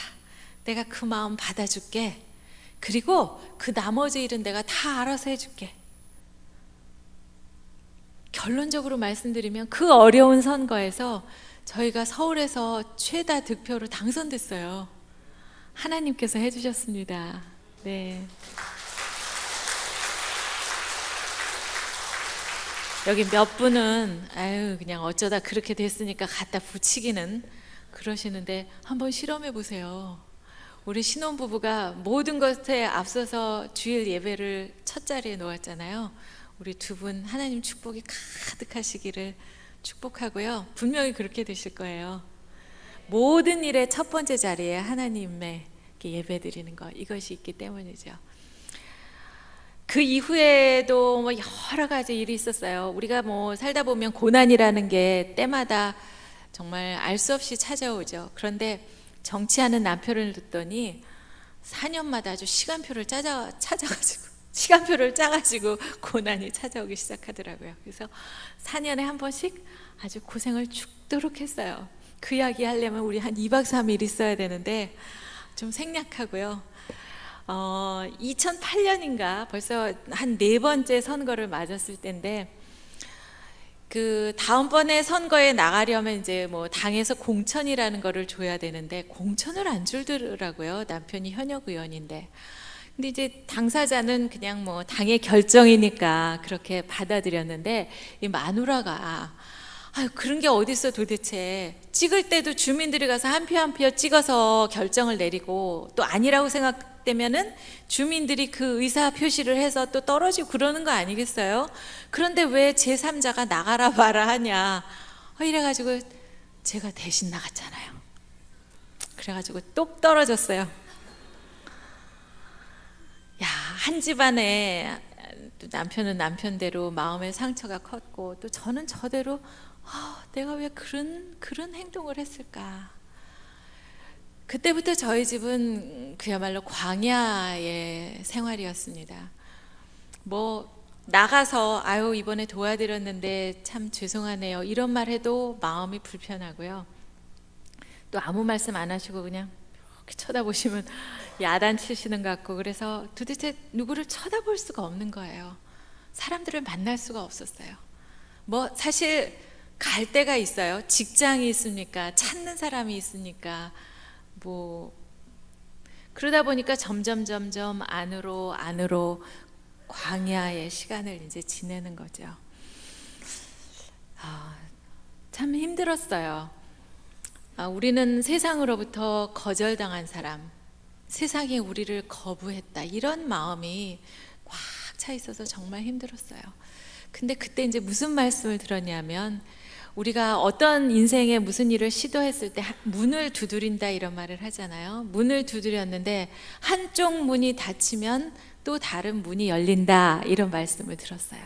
내가 그 마음 받아줄게, 그리고 그 나머지 일은 내가 다 알아서 해줄게. 결론적으로 말씀드리면 그 어려운 선거에서 저희가 서울에서 최다 득표로 당선됐어요. 하나님께서 해주셨습니다. 네. 여기 몇 분은 아유 그냥 어쩌다 그렇게 됐으니까 갖다 붙이기는 그러시는데 한번 실험해 보세요. 우리 신혼부부가 모든 것에 앞서서 주일 예배를 첫 자리에 놓았잖아요. 우리 두 분 하나님 축복이 가득하시기를 축복하고요. 분명히 그렇게 되실 거예요. 모든 일의 첫 번째 자리에 하나님의 예배 드리는 것, 이것이 있기 때문이죠. 그 이후에도 뭐 여러 가지 일이 있었어요. 우리가 뭐 살다 보면 고난이라는 게 때마다 정말 알 수 없이 찾아오죠. 그런데 정치하는 남편을 듣더니 4년마다 아주 시간표를 짜가지고 고난이 찾아오기 시작하더라고요. 그래서 4년에 한 번씩 아주 고생을 죽도록 했어요. 그 이야기 하려면 우리 한 2박 3일 있어야 되는데 좀 생략하고요. 2008년인가 벌써 한 4번째 선거를 맞았을 때인데, 그 다음번에 선거에 나가려면 이제 뭐 당에서 공천이라는 거를 줘야 되는데 공천을 안 주더라고요. 남편이 현역 의원인데. 근데 이제 당사자는 그냥 뭐 당의 결정이니까 그렇게 받아들였는데, 이 마누라가 아유 그런 게 어딨어 도대체, 찍을 때도 주민들이 가서 한 표 한 표 찍어서 결정을 내리고 또 아니라고 생각되면은 주민들이 그 의사 표시를 해서 또 떨어지고 그러는 거 아니겠어요? 그런데 왜 제3자가 나가라 봐라 하냐, 이래가지고 제가 대신 나갔잖아요. 그래가지고 똑 떨어졌어요. 야, 한 집안에 남편은 남편대로 마음의 상처가 컸고 또 저는 저대로 내가 왜 그런 행동을 했을까. 그때부터 저희 집은 그야말로 광야의 생활이었습니다. 뭐 나가서 아유 이번에 도와드렸는데 참 죄송하네요 이런 말 해도 마음이 불편하고요. 또 아무 말씀 안 하시고 그냥 이렇게 쳐다보시면 야단치시는 것 같고, 그래서 도대체 누구를 쳐다볼 수가 없는 거예요. 사람들을 만날 수가 없었어요. 뭐 사실 갈 데가 있어요. 직장이 있으니까, 찾는 사람이 있으니까. 뭐 그러다 보니까 점점 안으로 광야의 시간을 이제 지내는 거죠. 참 힘들었어요. 우리는 세상으로부터 거절당한 사람, 세상이 우리를 거부했다, 이런 마음이 꽉 차 있어서 정말 힘들었어요. 근데 그때 이제 무슨 말씀을 들었냐면, 우리가 어떤 인생에 무슨 일을 시도했을 때 문을 두드린다 이런 말을 하잖아요. 문을 두드렸는데 한쪽 문이 닫히면 또 다른 문이 열린다, 이런 말씀을 들었어요.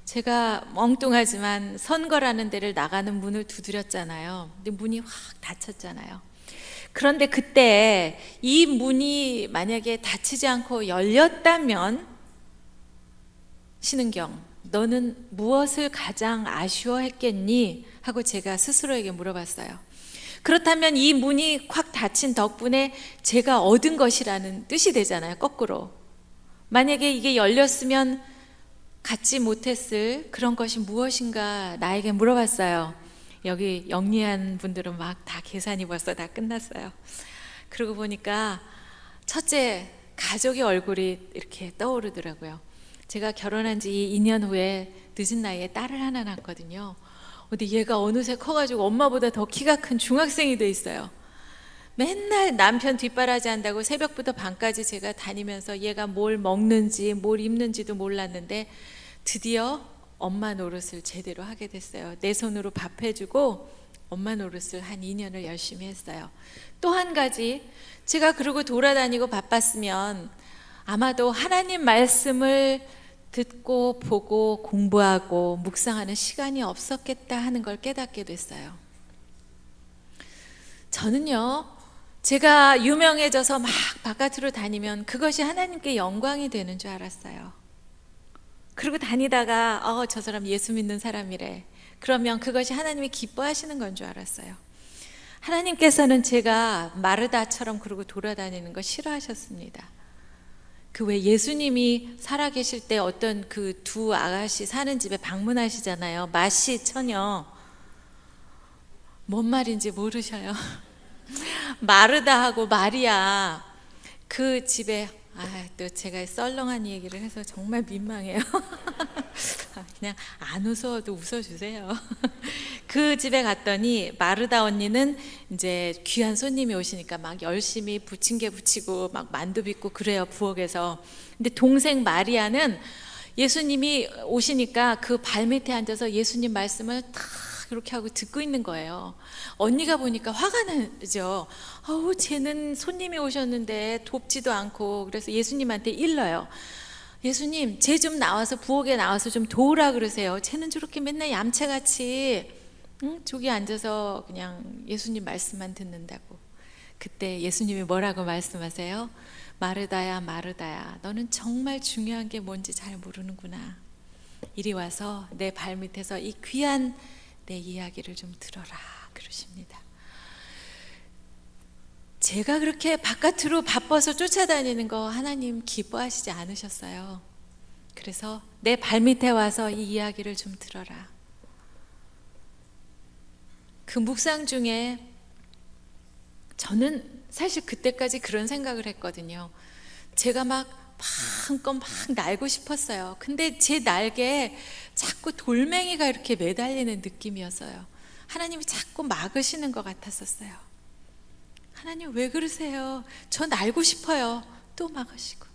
제가 멍뚱하지만 선거라는 데를 나가는 문을 두드렸잖아요. 근데 문이 확 닫혔잖아요. 그런데 그때 이 문이 만약에 닫히지 않고 열렸다면, 신은경, 너는 무엇을 가장 아쉬워했겠니? 하고 제가 스스로에게 물어봤어요. 그렇다면 이 문이 확 닫힌 덕분에 제가 얻은 것이라는 뜻이 되잖아요, 거꾸로. 만약에 이게 열렸으면 갖지 못했을 그런 것이 무엇인가 나에게 물어봤어요. 여기 영리한 분들은 막 다 계산이 벌써 다 끝났어요. 그러고 보니까 첫째, 가족의 얼굴이 이렇게 떠오르더라고요. 제가 결혼한 지 2년 후에 늦은 나이에 딸을 하나 낳았거든요. 근데 얘가 어느새 커가지고 엄마보다 더 키가 큰 중학생이 돼 있어요. 맨날 남편 뒷바라지 한다고 새벽부터 밤까지 제가 다니면서 얘가 뭘 먹는지 뭘 입는지도 몰랐는데 드디어 엄마 노릇을 제대로 하게 됐어요. 내 손으로 밥 해주고 엄마 노릇을 한 2년을 열심히 했어요. 또 한 가지, 제가 그러고 돌아다니고 바빴으면 아마도 하나님 말씀을 듣고 보고 공부하고 묵상하는 시간이 없었겠다 하는 걸 깨닫게 됐어요. 저는요, 제가 유명해져서 막 바깥으로 다니면 그것이 하나님께 영광이 되는 줄 알았어요. 그리고 다니다가 저 사람 예수 믿는 사람이래. 그러면 그것이 하나님이 기뻐하시는 건 줄 알았어요. 하나님께서는 제가 마르다처럼 그러고 돌아다니는 거 싫어하셨습니다. 그 왜 예수님이 살아계실 때 어떤 그 두 아가씨 사는 집에 방문하시잖아요. 마시 처녀. 뭔 말인지 모르셔요. 마르다하고 마리아, 그 집에 또 제가 썰렁한 얘기를 해서 정말 민망해요. 그냥 안 웃어도 웃어주세요. 그 집에 갔더니 마르다 언니는 이제 귀한 손님이 오시니까 막 열심히 부침개 부치고 막 만두 빚고 그래요, 부엌에서. 근데 동생 마리아는 예수님이 오시니까 그 발밑에 앉아서 예수님 말씀을 탁 이렇게 하고 듣고 있는 거예요. 언니가 보니까 화가 나죠. 쟤는 손님이 오셨는데 돕지도 않고. 그래서 예수님한테 일러요. 예수님, 쟤 좀 나와서 부엌에 나와서 좀 도우라 그러세요. 쟤는 저렇게 맨날 얌체같이 저기 앉아서 그냥 예수님 말씀만 듣는다고. 그때 예수님이 뭐라고 말씀하세요? 마르다야, 마르다야, 너는 정말 중요한 게 뭔지 잘 모르는구나. 이리 와서 내 발밑에서 이 귀한 내 이야기를 좀 들어라 그러십니다. 제가 그렇게 바깥으로 바빠서 쫓아다니는 거 하나님 기뻐하시지 않으셨어요. 그래서 내 발밑에 와서 이 이야기를 좀 들어라. 그 묵상 중에 저는 사실 그때까지 그런 생각을 했거든요. 제가 막 마음껏 막 날고 싶었어요. 근데 제 날개에 자꾸 돌멩이가 이렇게 매달리는 느낌이었어요. 하나님이 자꾸 막으시는 것 같았었어요. 하나님 왜 그러세요? 저 날고 싶어요. 또 막으시고.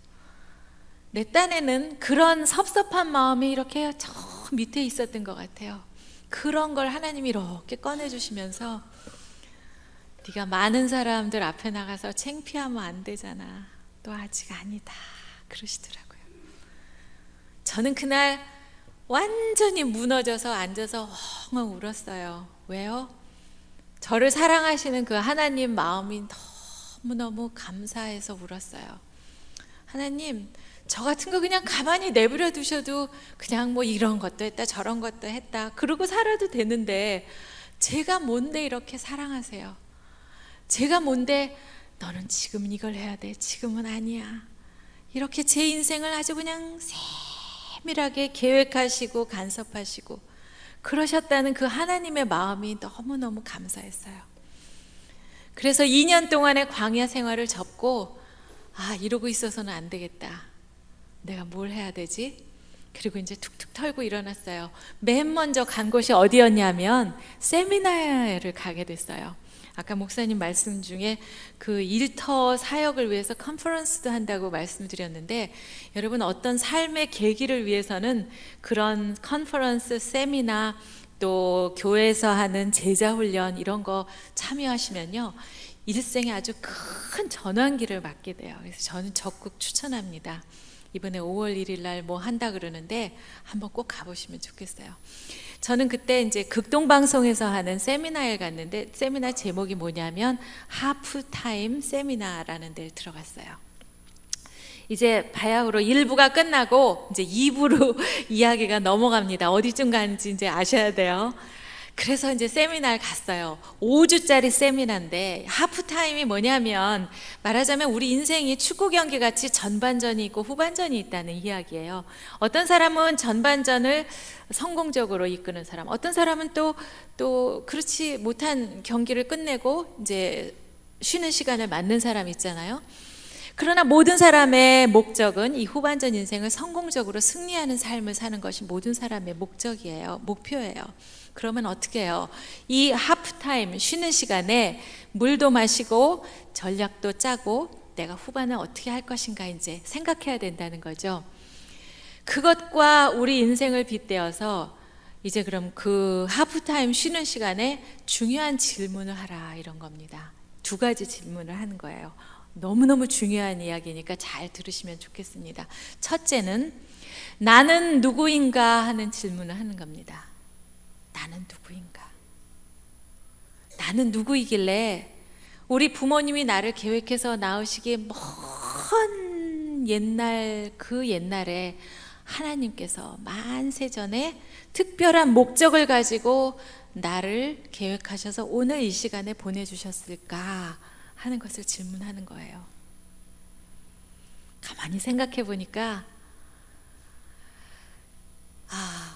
내 딴에는 그런 섭섭한 마음이 이렇게 저 밑에 있었던 것 같아요. 그런 걸 하나님이 이렇게 꺼내주시면서 네가 많은 사람들 앞에 나가서 창피하면 안 되잖아. 또 아직 아니다 그러시더라고요. 저는 그날 완전히 무너져서 앉아서 엉엉 울었어요. 왜요? 저를 사랑하시는 그 하나님 마음이 너무너무 감사해서 울었어요. 하나님, 저 같은 거 그냥 가만히 내버려 두셔도 그냥 뭐 이런 것도 했다 저런 것도 했다 그러고 살아도 되는데 제가 뭔데 이렇게 사랑하세요? 제가 뭔데 너는 지금 이걸 해야 돼, 지금은 아니야, 이렇게 제 인생을 아주 그냥 세밀하게 계획하시고 간섭하시고 그러셨다는 그 하나님의 마음이 너무너무 감사했어요. 그래서 2년 동안의 광야 생활을 접고 이러고 있어서는 안 되겠다. 내가 뭘 해야 되지? 그리고 이제 툭툭 털고 일어났어요. 맨 먼저 간 곳이 어디였냐면 세미나를 가게 됐어요. 아까 목사님 말씀 중에 그 일터 사역을 위해서 컨퍼런스도 한다고 말씀드렸는데, 여러분 어떤 삶의 계기를 위해서는 그런 컨퍼런스, 세미나, 또 교회에서 하는 제자훈련 이런 거 참여하시면요 일생에 아주 큰 전환기를 맞게 돼요. 그래서 저는 적극 추천합니다. 이번에 5월 1일 날 뭐 한다 그러는데 한번 꼭 가보시면 좋겠어요. 저는 그때 이제 극동방송에서 하는 세미나에 갔는데 세미나 제목이 뭐냐면 하프타임 세미나라는 데를 들어갔어요. 이제 바야흐로 1부가 끝나고 이제 2부로 이야기가 넘어갑니다. 어디쯤 가는지 이제 아셔야 돼요. 그래서 이제 세미나를 갔어요. 5주짜리 세미나인데 하프타임이 뭐냐면 말하자면 우리 인생이 축구 경기 같이 전반전이 있고 후반전이 있다는 이야기예요. 어떤 사람은 전반전을 성공적으로 이끄는 사람, 어떤 사람은 또 그렇지 못한 경기를 끝내고 이제 쉬는 시간을 맞는 사람 있잖아요. 그러나 모든 사람의 목적은 이 후반전 인생을 성공적으로 승리하는 삶을 사는 것이 모든 사람의 목적이에요. 목표예요. 그러면 어떻게 해요? 이 하프타임 쉬는 시간에 물도 마시고 전략도 짜고 내가 후반을 어떻게 할 것인가 이제 생각해야 된다는 거죠. 그것과 우리 인생을 빗대어서 이제 그럼 그 하프타임 쉬는 시간에 중요한 질문을 하라 이런 겁니다. 2가지 질문을 하는 거예요. 너무너무 중요한 이야기니까 잘 들으시면 좋겠습니다. 첫째는 나는 누구인가 하는 질문을 하는 겁니다. 나는 누구인가? 나는 누구이길래 우리 부모님이 나를 계획해서 낳으시기에 먼 옛날 그 옛날에 하나님께서 만세전에 특별한 목적을 가지고 나를 계획하셔서 오늘 이 시간에 보내주셨을까 하는 것을 질문하는 거예요. 가만히 생각해 보니까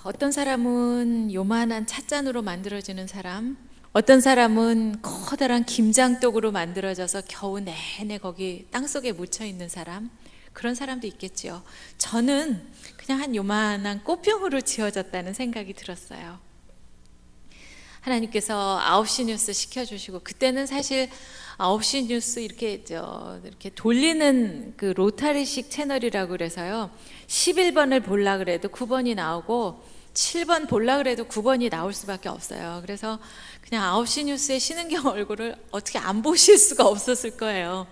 어떤 사람은 요만한 찻잔으로 만들어지는 사람, 어떤 사람은 커다란 김장독으로 만들어져서 겨우 내내 거기 땅속에 묻혀 있는 사람, 그런 사람도 있겠지요. 저는 그냥 한 요만한 꽃병으로 지어졌다는 생각이 들었어요. 하나님께서 9시 뉴스 시켜주시고, 그때는 사실 9시 뉴스 이렇게 돌리는 그 로타리식 채널이라고 그래서요, 11번을 보려 그래도 9번이 나오고 7번 보려 그래도 9번이 나올 수밖에 없어요. 그래서 그냥 9시 뉴스에 신은경 얼굴을 어떻게 안 보실 수가 없었을 거예요.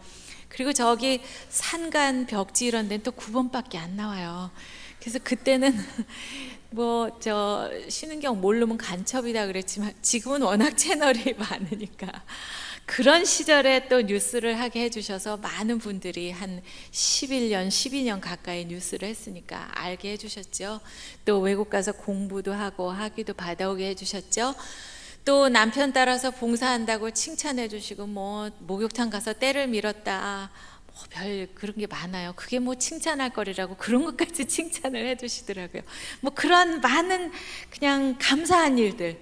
그리고 저기 산간 벽지 이런 데는 또 9번밖에 안 나와요. 그래서 그때는 신은경 모르면 간첩이다 그랬지만 지금은 워낙 채널이 많으니까 그런 시절에 또 뉴스를 하게 해주셔서 많은 분들이 한 11년, 12년 가까이 뉴스를 했으니까 알게 해주셨죠. 또 외국 가서 공부도 하고 학위도 받아오게 해주셨죠. 또 남편 따라서 봉사한다고 칭찬해 주시고 목욕탕 가서 때를 밀었다 별 그런 게 많아요. 그게 칭찬할 거리라고 그런 것까지 칭찬을 해 주시더라고요. 그런 많은 그냥 감사한 일들,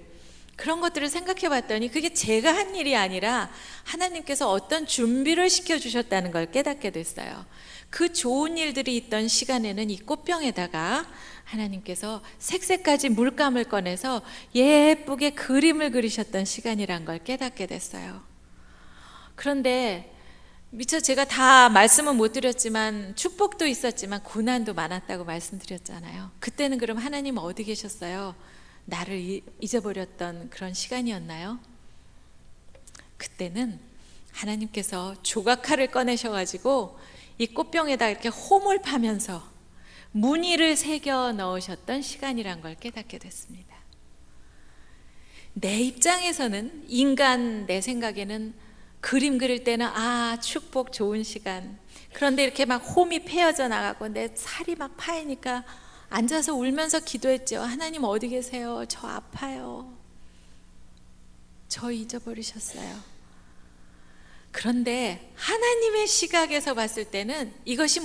그런 것들을 생각해 봤더니 그게 제가 한 일이 아니라 하나님께서 어떤 준비를 시켜주셨다는 걸 깨닫게 됐어요. 그 좋은 일들이 있던 시간에는 이 꽃병에다가 하나님께서 색색까지 물감을 꺼내서 예쁘게 그림을 그리셨던 시간이란 걸 깨닫게 됐어요. 그런데 미처 제가 다 말씀은 못 드렸지만 축복도 있었지만 고난도 많았다고 말씀드렸잖아요. 그때는 그럼 하나님 어디 계셨어요? 나를 잊어버렸던 그런 시간이었나요? 그때는 하나님께서 조각칼을 꺼내셔가지고 이 꽃병에다 이렇게 홈을 파면서 무늬를 새겨 넣으셨던 시간이란 걸 깨닫게 됐습니다. 내 입장에서는 내 생각에는 그림 그릴 때는 축복 좋은 시간, 그런데 이렇게 막 홈이 패여져 나가고 내 살이 막 파이니까 앉아서 울면서 기도했죠. 하나님 어디 계세요? 저 아파요. 저 잊어버리셨어요. 그런데 하나님의 시각에서 봤을 때는 이것이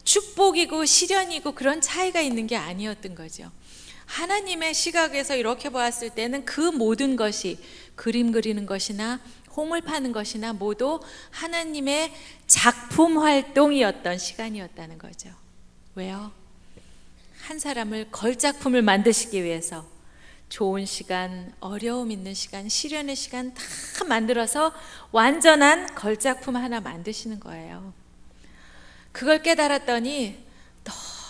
축복이고 시련이고 그런 차이가 있는 게 아니었던 거죠. 하나님의 시각에서 이렇게 보았을 때는 그 모든 것이 그림 그리는 것이나 홈을 파는 것이나 모두 하나님의 작품 활동이었던 시간이었다는 거죠. 왜요? 한 사람을 걸작품을 만드시기 위해서 좋은 시간, 어려움 있는 시간, 시련의 시간 다 만들어서 완전한 걸작품 하나 만드시는 거예요. 그걸 깨달았더니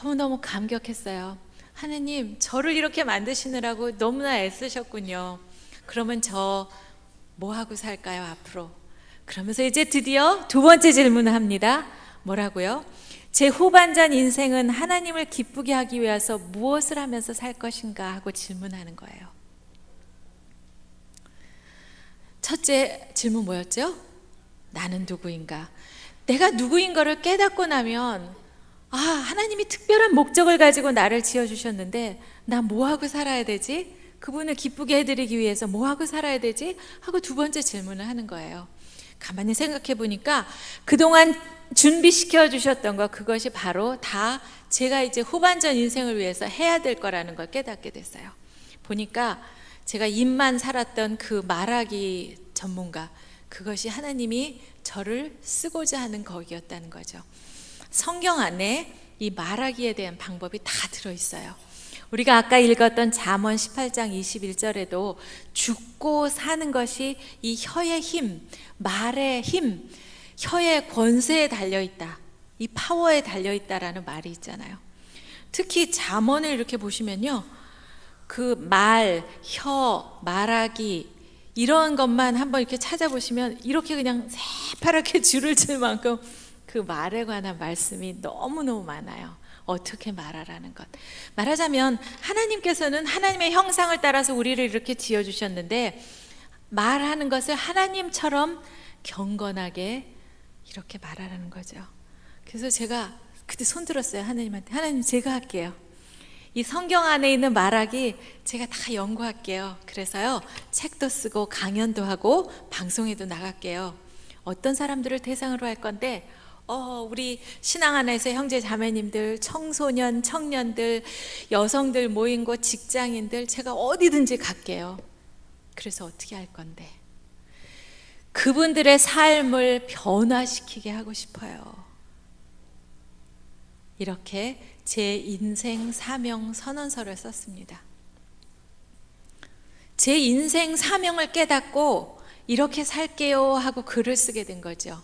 너무너무 감격했어요. 하느님, 저를 이렇게 만드시느라고 너무나 애쓰셨군요. 그러면 저 뭐 하고 살까요, 앞으로? 그러면서 이제 드디어 2번째 질문을 합니다. 뭐라고요? 제 후반전 인생은 하나님을 기쁘게 하기 위해서 무엇을 하면서 살 것인가 하고 질문하는 거예요. 첫째 질문 뭐였죠? 나는 누구인가? 내가 누구인 거를 깨닫고 나면 하나님이 특별한 목적을 가지고 나를 지어주셨는데 나 뭐하고 살아야 되지? 그분을 기쁘게 해드리기 위해서 뭐하고 살아야 되지? 하고 두 번째 질문을 하는 거예요. 가만히 생각해 보니까 그동안 준비시켜 주셨던 거, 그것이 바로 다 제가 이제 후반전 인생을 위해서 해야 될 거라는 걸 깨닫게 됐어요. 보니까 제가 입만 살았던 그 말하기 전문가, 그것이 하나님이 저를 쓰고자 하는 거기였다는 거죠. 성경 안에 이 말하기에 대한 방법이 다 들어있어요. 우리가 아까 읽었던 잠언 18장 21절에도 죽고 사는 것이 이 혀의 힘, 말의 힘, 혀의 권세에 달려있다, 이 파워에 달려있다라는 말이 있잖아요. 특히 잠언을 이렇게 보시면요, 그 말, 혀, 말하기 이런 것만 한번 이렇게 찾아보시면 이렇게 그냥 새파랗게 줄을 칠 만큼 그 말에 관한 말씀이 너무너무 많아요. 어떻게 말하라는 것. 말하자면 하나님께서는 하나님의 형상을 따라서 우리를 이렇게 지어주셨는데 말하는 것을 하나님처럼 경건하게 이렇게 말하라는 거죠. 그래서 제가 그때 손 들었어요. 하나님한테. 하나님, 제가 할게요. 이 성경 안에 있는 말하기 제가 다 연구할게요. 그래서요, 책도 쓰고 강연도 하고 방송에도 나갈게요. 어떤 사람들을 대상으로 할 건데 우리 신앙 안에서 형제 자매님들, 청소년, 청년들, 여성들 모인 곳, 직장인들, 제가 어디든지 갈게요. 그래서 어떻게 할 건데 그분들의 삶을 변화시키게 하고 싶어요. 이렇게 제 인생 사명 선언서를 썼습니다. 제 인생 사명을 깨닫고 이렇게 살게요 하고 글을 쓰게 된 거죠.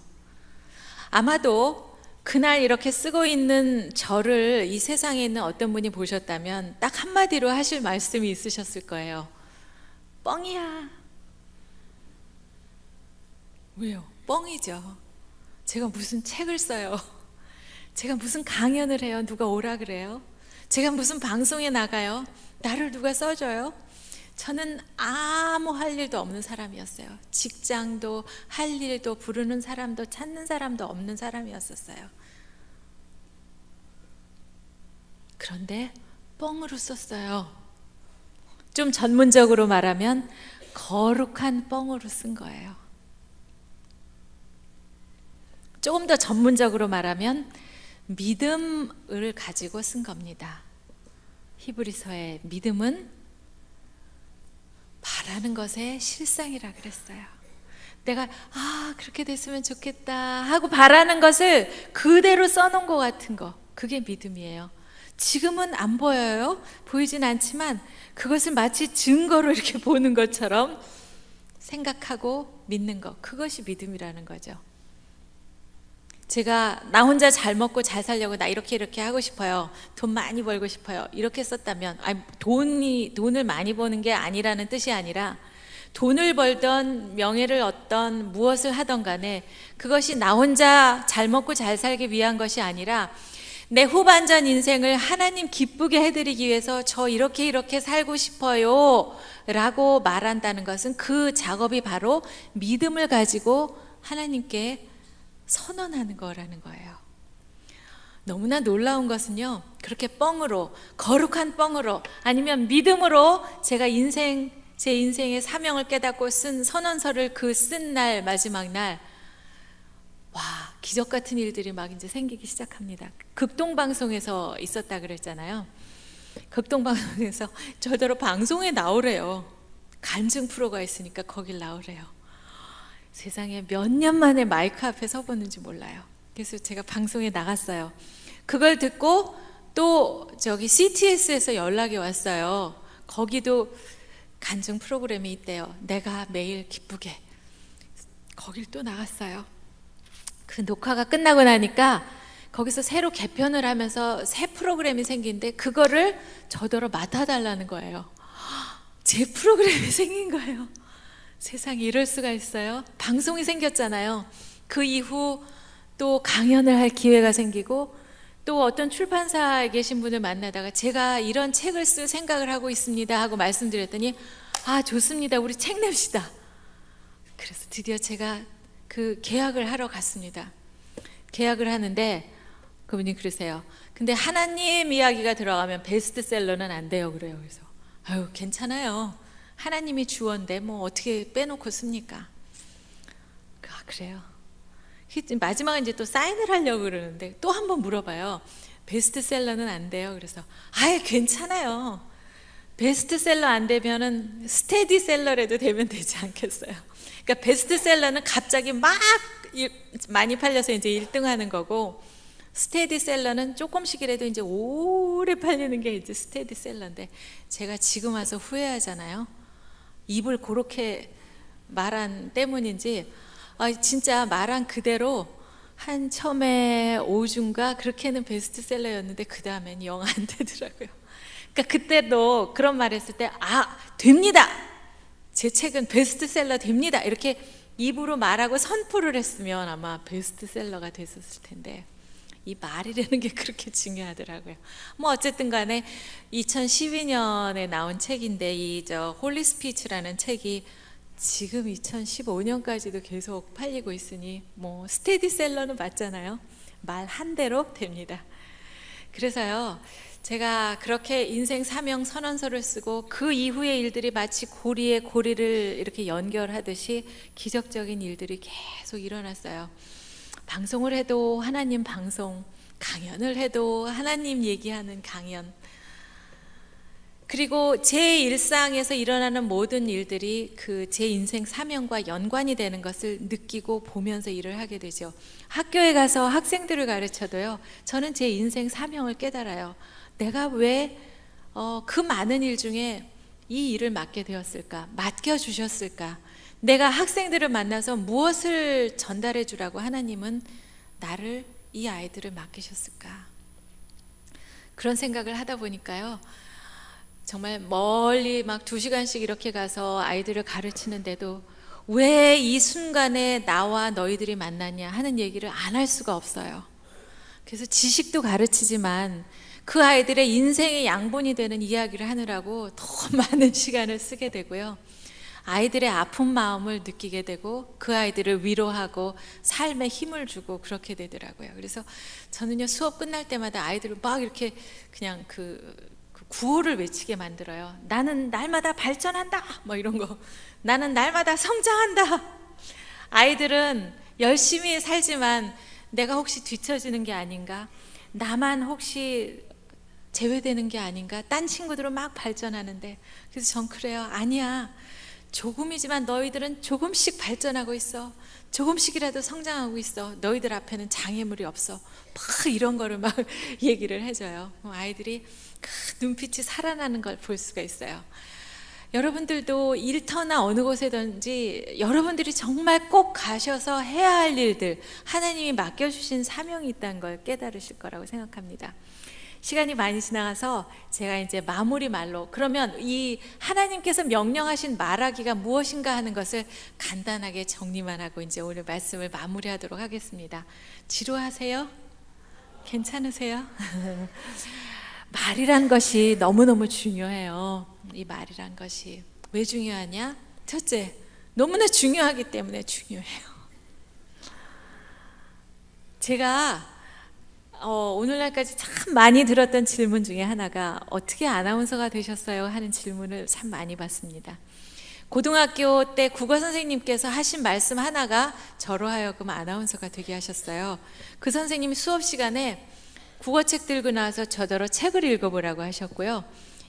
아마도 그날 이렇게 쓰고 있는 저를 이 세상에 있는 어떤 분이 보셨다면 딱 한마디로 하실 말씀이 있으셨을 거예요. 뻥이야. 왜요? 뻥이죠. 제가 무슨 책을 써요? 제가 무슨 강연을 해요? 누가 오라 그래요? 제가 무슨 방송에 나가요? 나를 누가 써줘요? 저는 아무 할 일도 없는 사람이었어요. 직장도 할 일도, 부르는 사람도 찾는 사람도 없는 사람이었었어요. 그런데 뻥으로 썼어요. 좀 전문적으로 말하면 거룩한 뻥으로 쓴 거예요. 조금 더 전문적으로 말하면 믿음을 가지고 쓴 겁니다. 히브리서의 믿음은 바라는 것의 실상이라 그랬어요. 내가 그렇게 됐으면 좋겠다 하고 바라는 것을 그대로 써놓은 것 같은 거, 그게 믿음이에요. 지금은 안 보여요. 보이진 않지만 그것을 마치 증거로 이렇게 보는 것처럼 생각하고 믿는 것, 그것이 믿음이라는 거죠. 제가 나 혼자 잘 먹고 잘 살려고 나 이렇게 하고 싶어요. 돈 많이 벌고 싶어요. 이렇게 썼다면 돈을 많이 버는 게 아니라는 뜻이 아니라 돈을 벌던 명예를 얻던 무엇을 하던 간에 그것이 나 혼자 잘 먹고 잘 살기 위한 것이 아니라 내 후반전 인생을 하나님 기쁘게 해드리기 위해서 저 이렇게 살고 싶어요 라고 말한다는 것은 그 작업이 바로 믿음을 가지고 하나님께 선언하는 거라는 거예요. 너무나 놀라운 것은요, 그렇게 뻥으로, 거룩한 뻥으로, 아니면 믿음으로 제가 제 인생의 사명을 깨닫고 쓴 선언서를 쓴 날, 마지막 날, 기적 같은 일들이 막 이제 생기기 시작합니다. 극동방송에서 있었다 그랬잖아요. 극동방송에서 저더러 방송에 나오래요. 간증 프로가 있으니까 거길 나오래요. 세상에 몇 년 만에 마이크 앞에 서보는지 몰라요. 그래서 제가 방송에 나갔어요. 그걸 듣고 또 저기 CTS에서 연락이 왔어요. 거기도 간증 프로그램이 있대요. 내가 매일 기쁘게. 거길 또 나갔어요. 그 녹화가 끝나고 나니까 거기서 새로 개편을 하면서 새 프로그램이 생긴데 그거를 저더러 맡아달라는 거예요. 제 프로그램이 생긴 거예요. 세상에 이럴 수가 있어요. 방송이 생겼잖아요. 그 이후 또 강연을 할 기회가 생기고 또 어떤 출판사에 계신 분을 만나다가 제가 이런 책을 쓸 생각을 하고 있습니다 하고 말씀드렸더니 아, 좋습니다. 우리 책 냅시다. 그래서 드디어 제가 그 계약을 하러 갔습니다. 계약을 하는데 그분이 그러세요. 근데 하나님 이야기가 들어가면 베스트셀러는 안 돼요. 그래요. 그래서 아유, 괜찮아요. 하나님이 주어인데 뭐 어떻게 빼놓고 씁니까? 아, 그래요. 마지막에 이제 또 사인을 하려고 그러는데 또 한 번 물어봐요. 베스트셀러는 안 돼요. 그래서 아예 괜찮아요. 베스트셀러 안 되면은 스테디셀러라도 되면 되지 않겠어요? 그러니까 베스트셀러는 갑자기 막 많이 팔려서 이제 1등 하는 거고, 스테디셀러는 조금씩이라도 이제 오래 팔리는 게 이제 스테디셀러인데, 제가 지금 와서 후회하잖아요. 입을 그렇게 말한 때문인지 진짜 말한 그대로 한 처음에 5주인가 그렇게는 베스트셀러였는데 그 다음엔 영 안 되더라고요. 그러니까 그때도 그런 말 했을 때 됩니다. 제 책은 베스트셀러 됩니다. 이렇게 입으로 말하고 선포를 했으면 아마 베스트셀러가 됐었을 텐데 이 말이라는 게 그렇게 중요하더라고요. 뭐 어쨌든 간에 2012년에 나온 책인데 이 홀리 스피치라는 책이 지금 2015년까지도 계속 팔리고 있으니 뭐 스테디셀러는 맞잖아요. 말 한 대로 됩니다. 그래서요, 제가 그렇게 인생 사명 선언서를 쓰고 그 이후의 일들이 마치 고리에 고리를 이렇게 연결하듯이 기적적인 일들이 계속 일어났어요. 방송을 해도 하나님 방송, 강연을 해도 하나님 얘기하는 강연, 그리고 제 일상에서 일어나는 모든 일들이 그 제 인생 사명과 연관이 되는 것을 느끼고 보면서 일을 하게 되죠. 학교에 가서 학생들을 가르쳐도요, 저는 제 인생 사명을 깨달아요. 내가 왜 그 많은 일 중에 이 일을 맡게 되었을까? 맡겨주셨을까? 내가 학생들을 만나서 무엇을 전달해 주라고 하나님은 나를, 이 아이들을 맡기셨을까? 그런 생각을 하다 보니까요, 정말 멀리 막 2시간씩 이렇게 가서 아이들을 가르치는데도 왜 이 순간에 나와 너희들이 만났냐 하는 얘기를 안 할 수가 없어요. 그래서 지식도 가르치지만 그 아이들의 인생의 양분이 되는 이야기를 하느라고 더 많은 시간을 쓰게 되고요, 아이들의 아픈 마음을 느끼게 되고 그 아이들을 위로하고 삶에 힘을 주고 그렇게 되더라고요. 그래서 저는요, 수업 끝날 때마다 아이들을 막 이렇게 그냥 그 구호를 외치게 만들어요. 나는 날마다 발전한다, 뭐 이런 거. 나는 날마다 성장한다. 아이들은 열심히 살지만 내가 혹시 뒤처지는 게 아닌가, 나만 혹시 제외되는 게 아닌가, 딴 친구들은 막 발전하는데. 그래서 전 그래요. 아니야, 조금이지만 너희들은 조금씩 발전하고 있어. 조금씩이라도 성장하고 있어. 너희들 앞에는 장애물이 없어. 막 이런 거를 막 얘기를 해줘요. 아이들이 눈빛이 살아나는 걸 볼 수가 있어요. 여러분들도 일터나 어느 곳에든지 여러분들이 정말 꼭 가셔서 해야 할 일들, 하나님이 맡겨주신 사명이 있다는 걸 깨달으실 거라고 생각합니다. 시간이 많이 지나가서 제가 이제 마무리 말로, 그러면 이 하나님께서 명령하신 말하기가 무엇인가 하는 것을 간단하게 정리만 하고 이제 오늘 말씀을 마무리하도록 하겠습니다. 지루하세요? 괜찮으세요? 말이란 것이 너무너무 중요해요. 이 말이란 것이 왜 중요하냐? 첫째, 너무나 중요하기 때문에 중요해요. 제가 오늘날까지 참 많이 들었던 질문 중에 하나가 어떻게 아나운서가 되셨어요? 하는 질문을 참 많이 받습니다. 고등학교 때 국어 선생님께서 하신 말씀 하나가 저로 하여금 아나운서가 되게 하셨어요. 그 선생님이 수업 시간에 국어책 들고 나와서 저더러 책을 읽어보라고 하셨고요,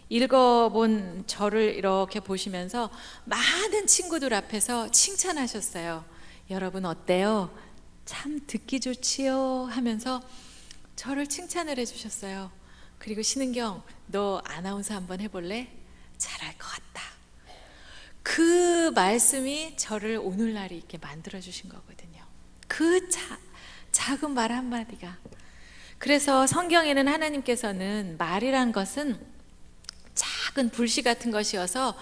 읽어본 저를 이렇게 보시면서 많은 친구들 앞에서 칭찬하셨어요. 여러분 어때요? 참 듣기 좋지요? 하면서 저를 칭찬을 해주셨어요. 그리고 신은경, 너 아나운서 한번 해볼래? 잘할 것 같다. 그 말씀이 저를 오늘날이 있게 만들어주신 거거든요. 그 작은 말 한마디가. 그래서 성경에는 하나님께서는 말이란 것은 작은 불씨 같은 것이어서,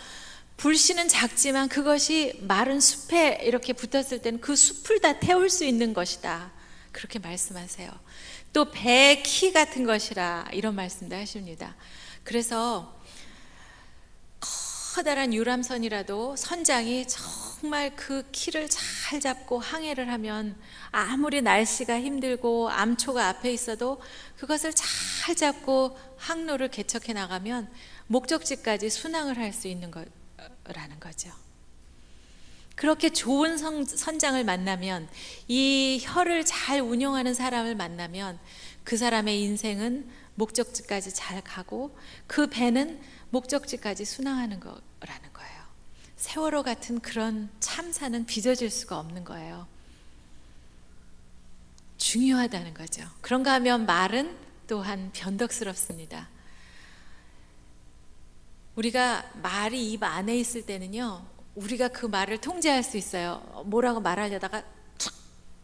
불씨는 작지만 그것이 마른 숲에 이렇게 붙었을 때는 그 숲을 다 태울 수 있는 것이다, 그렇게 말씀하세요. 또 배의 키 같은 것이라 이런 말씀도 하십니다. 그래서 커다란 유람선이라도 선장이 정말 그 키를 잘 잡고 항해를 하면 아무리 날씨가 힘들고 암초가 앞에 있어도 그것을 잘 잡고 항로를 개척해 나가면 목적지까지 순항을 할 수 있는 거라는 거죠. 그렇게 좋은 선장을 만나면, 이 혀를 잘 운영하는 사람을 만나면 그 사람의 인생은 목적지까지 잘 가고 그 배는 목적지까지 순항하는 거라는 거예요. 세월호 같은 그런 참사는 빚어질 수가 없는 거예요. 중요하다는 거죠. 그런가 하면 말은 또한 변덕스럽습니다. 우리가 말이 입 안에 있을 때는요, 우리가 그 말을 통제할 수 있어요. 뭐라고 말하려다가 툭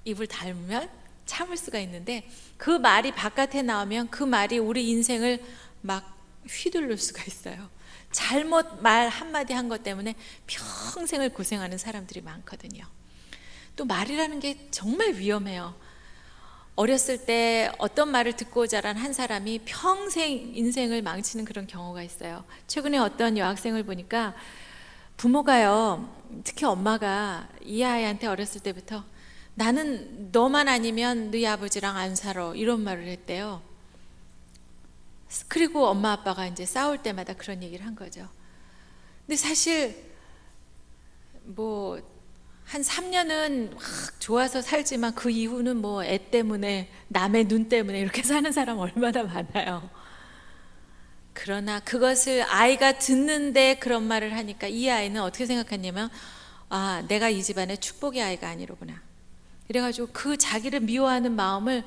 입을 닫으면 참을 수가 있는데, 그 말이 바깥에 나오면 그 말이 우리 인생을 막 휘둘릴 수가 있어요. 잘못 말 한마디 한 것 때문에 평생을 고생하는 사람들이 많거든요. 또 말이라는 게 정말 위험해요. 어렸을 때 어떤 말을 듣고 자란 한 사람이 평생 인생을 망치는 그런 경우가 있어요. 최근에 어떤 여학생을 보니까 부모가요, 특히 엄마가 이 아이한테 어렸을 때부터 나는 너만 아니면 너희 아버지랑 안 살아, 이런 말을 했대요. 그리고 엄마 아빠가 이제 싸울 때마다 그런 얘기를 한 거죠. 근데 사실 뭐 한 3년은 막 좋아서 살지만 그 이후는 뭐 애 때문에, 남의 눈 때문에 이렇게 사는 사람 얼마나 많아요. 그러나 그것을 아이가 듣는데 그런 말을 하니까 이 아이는 어떻게 생각했냐면, 아, 내가 이 집안의 축복의 아이가 아니로구나. 이래가지고 그 자기를 미워하는 마음을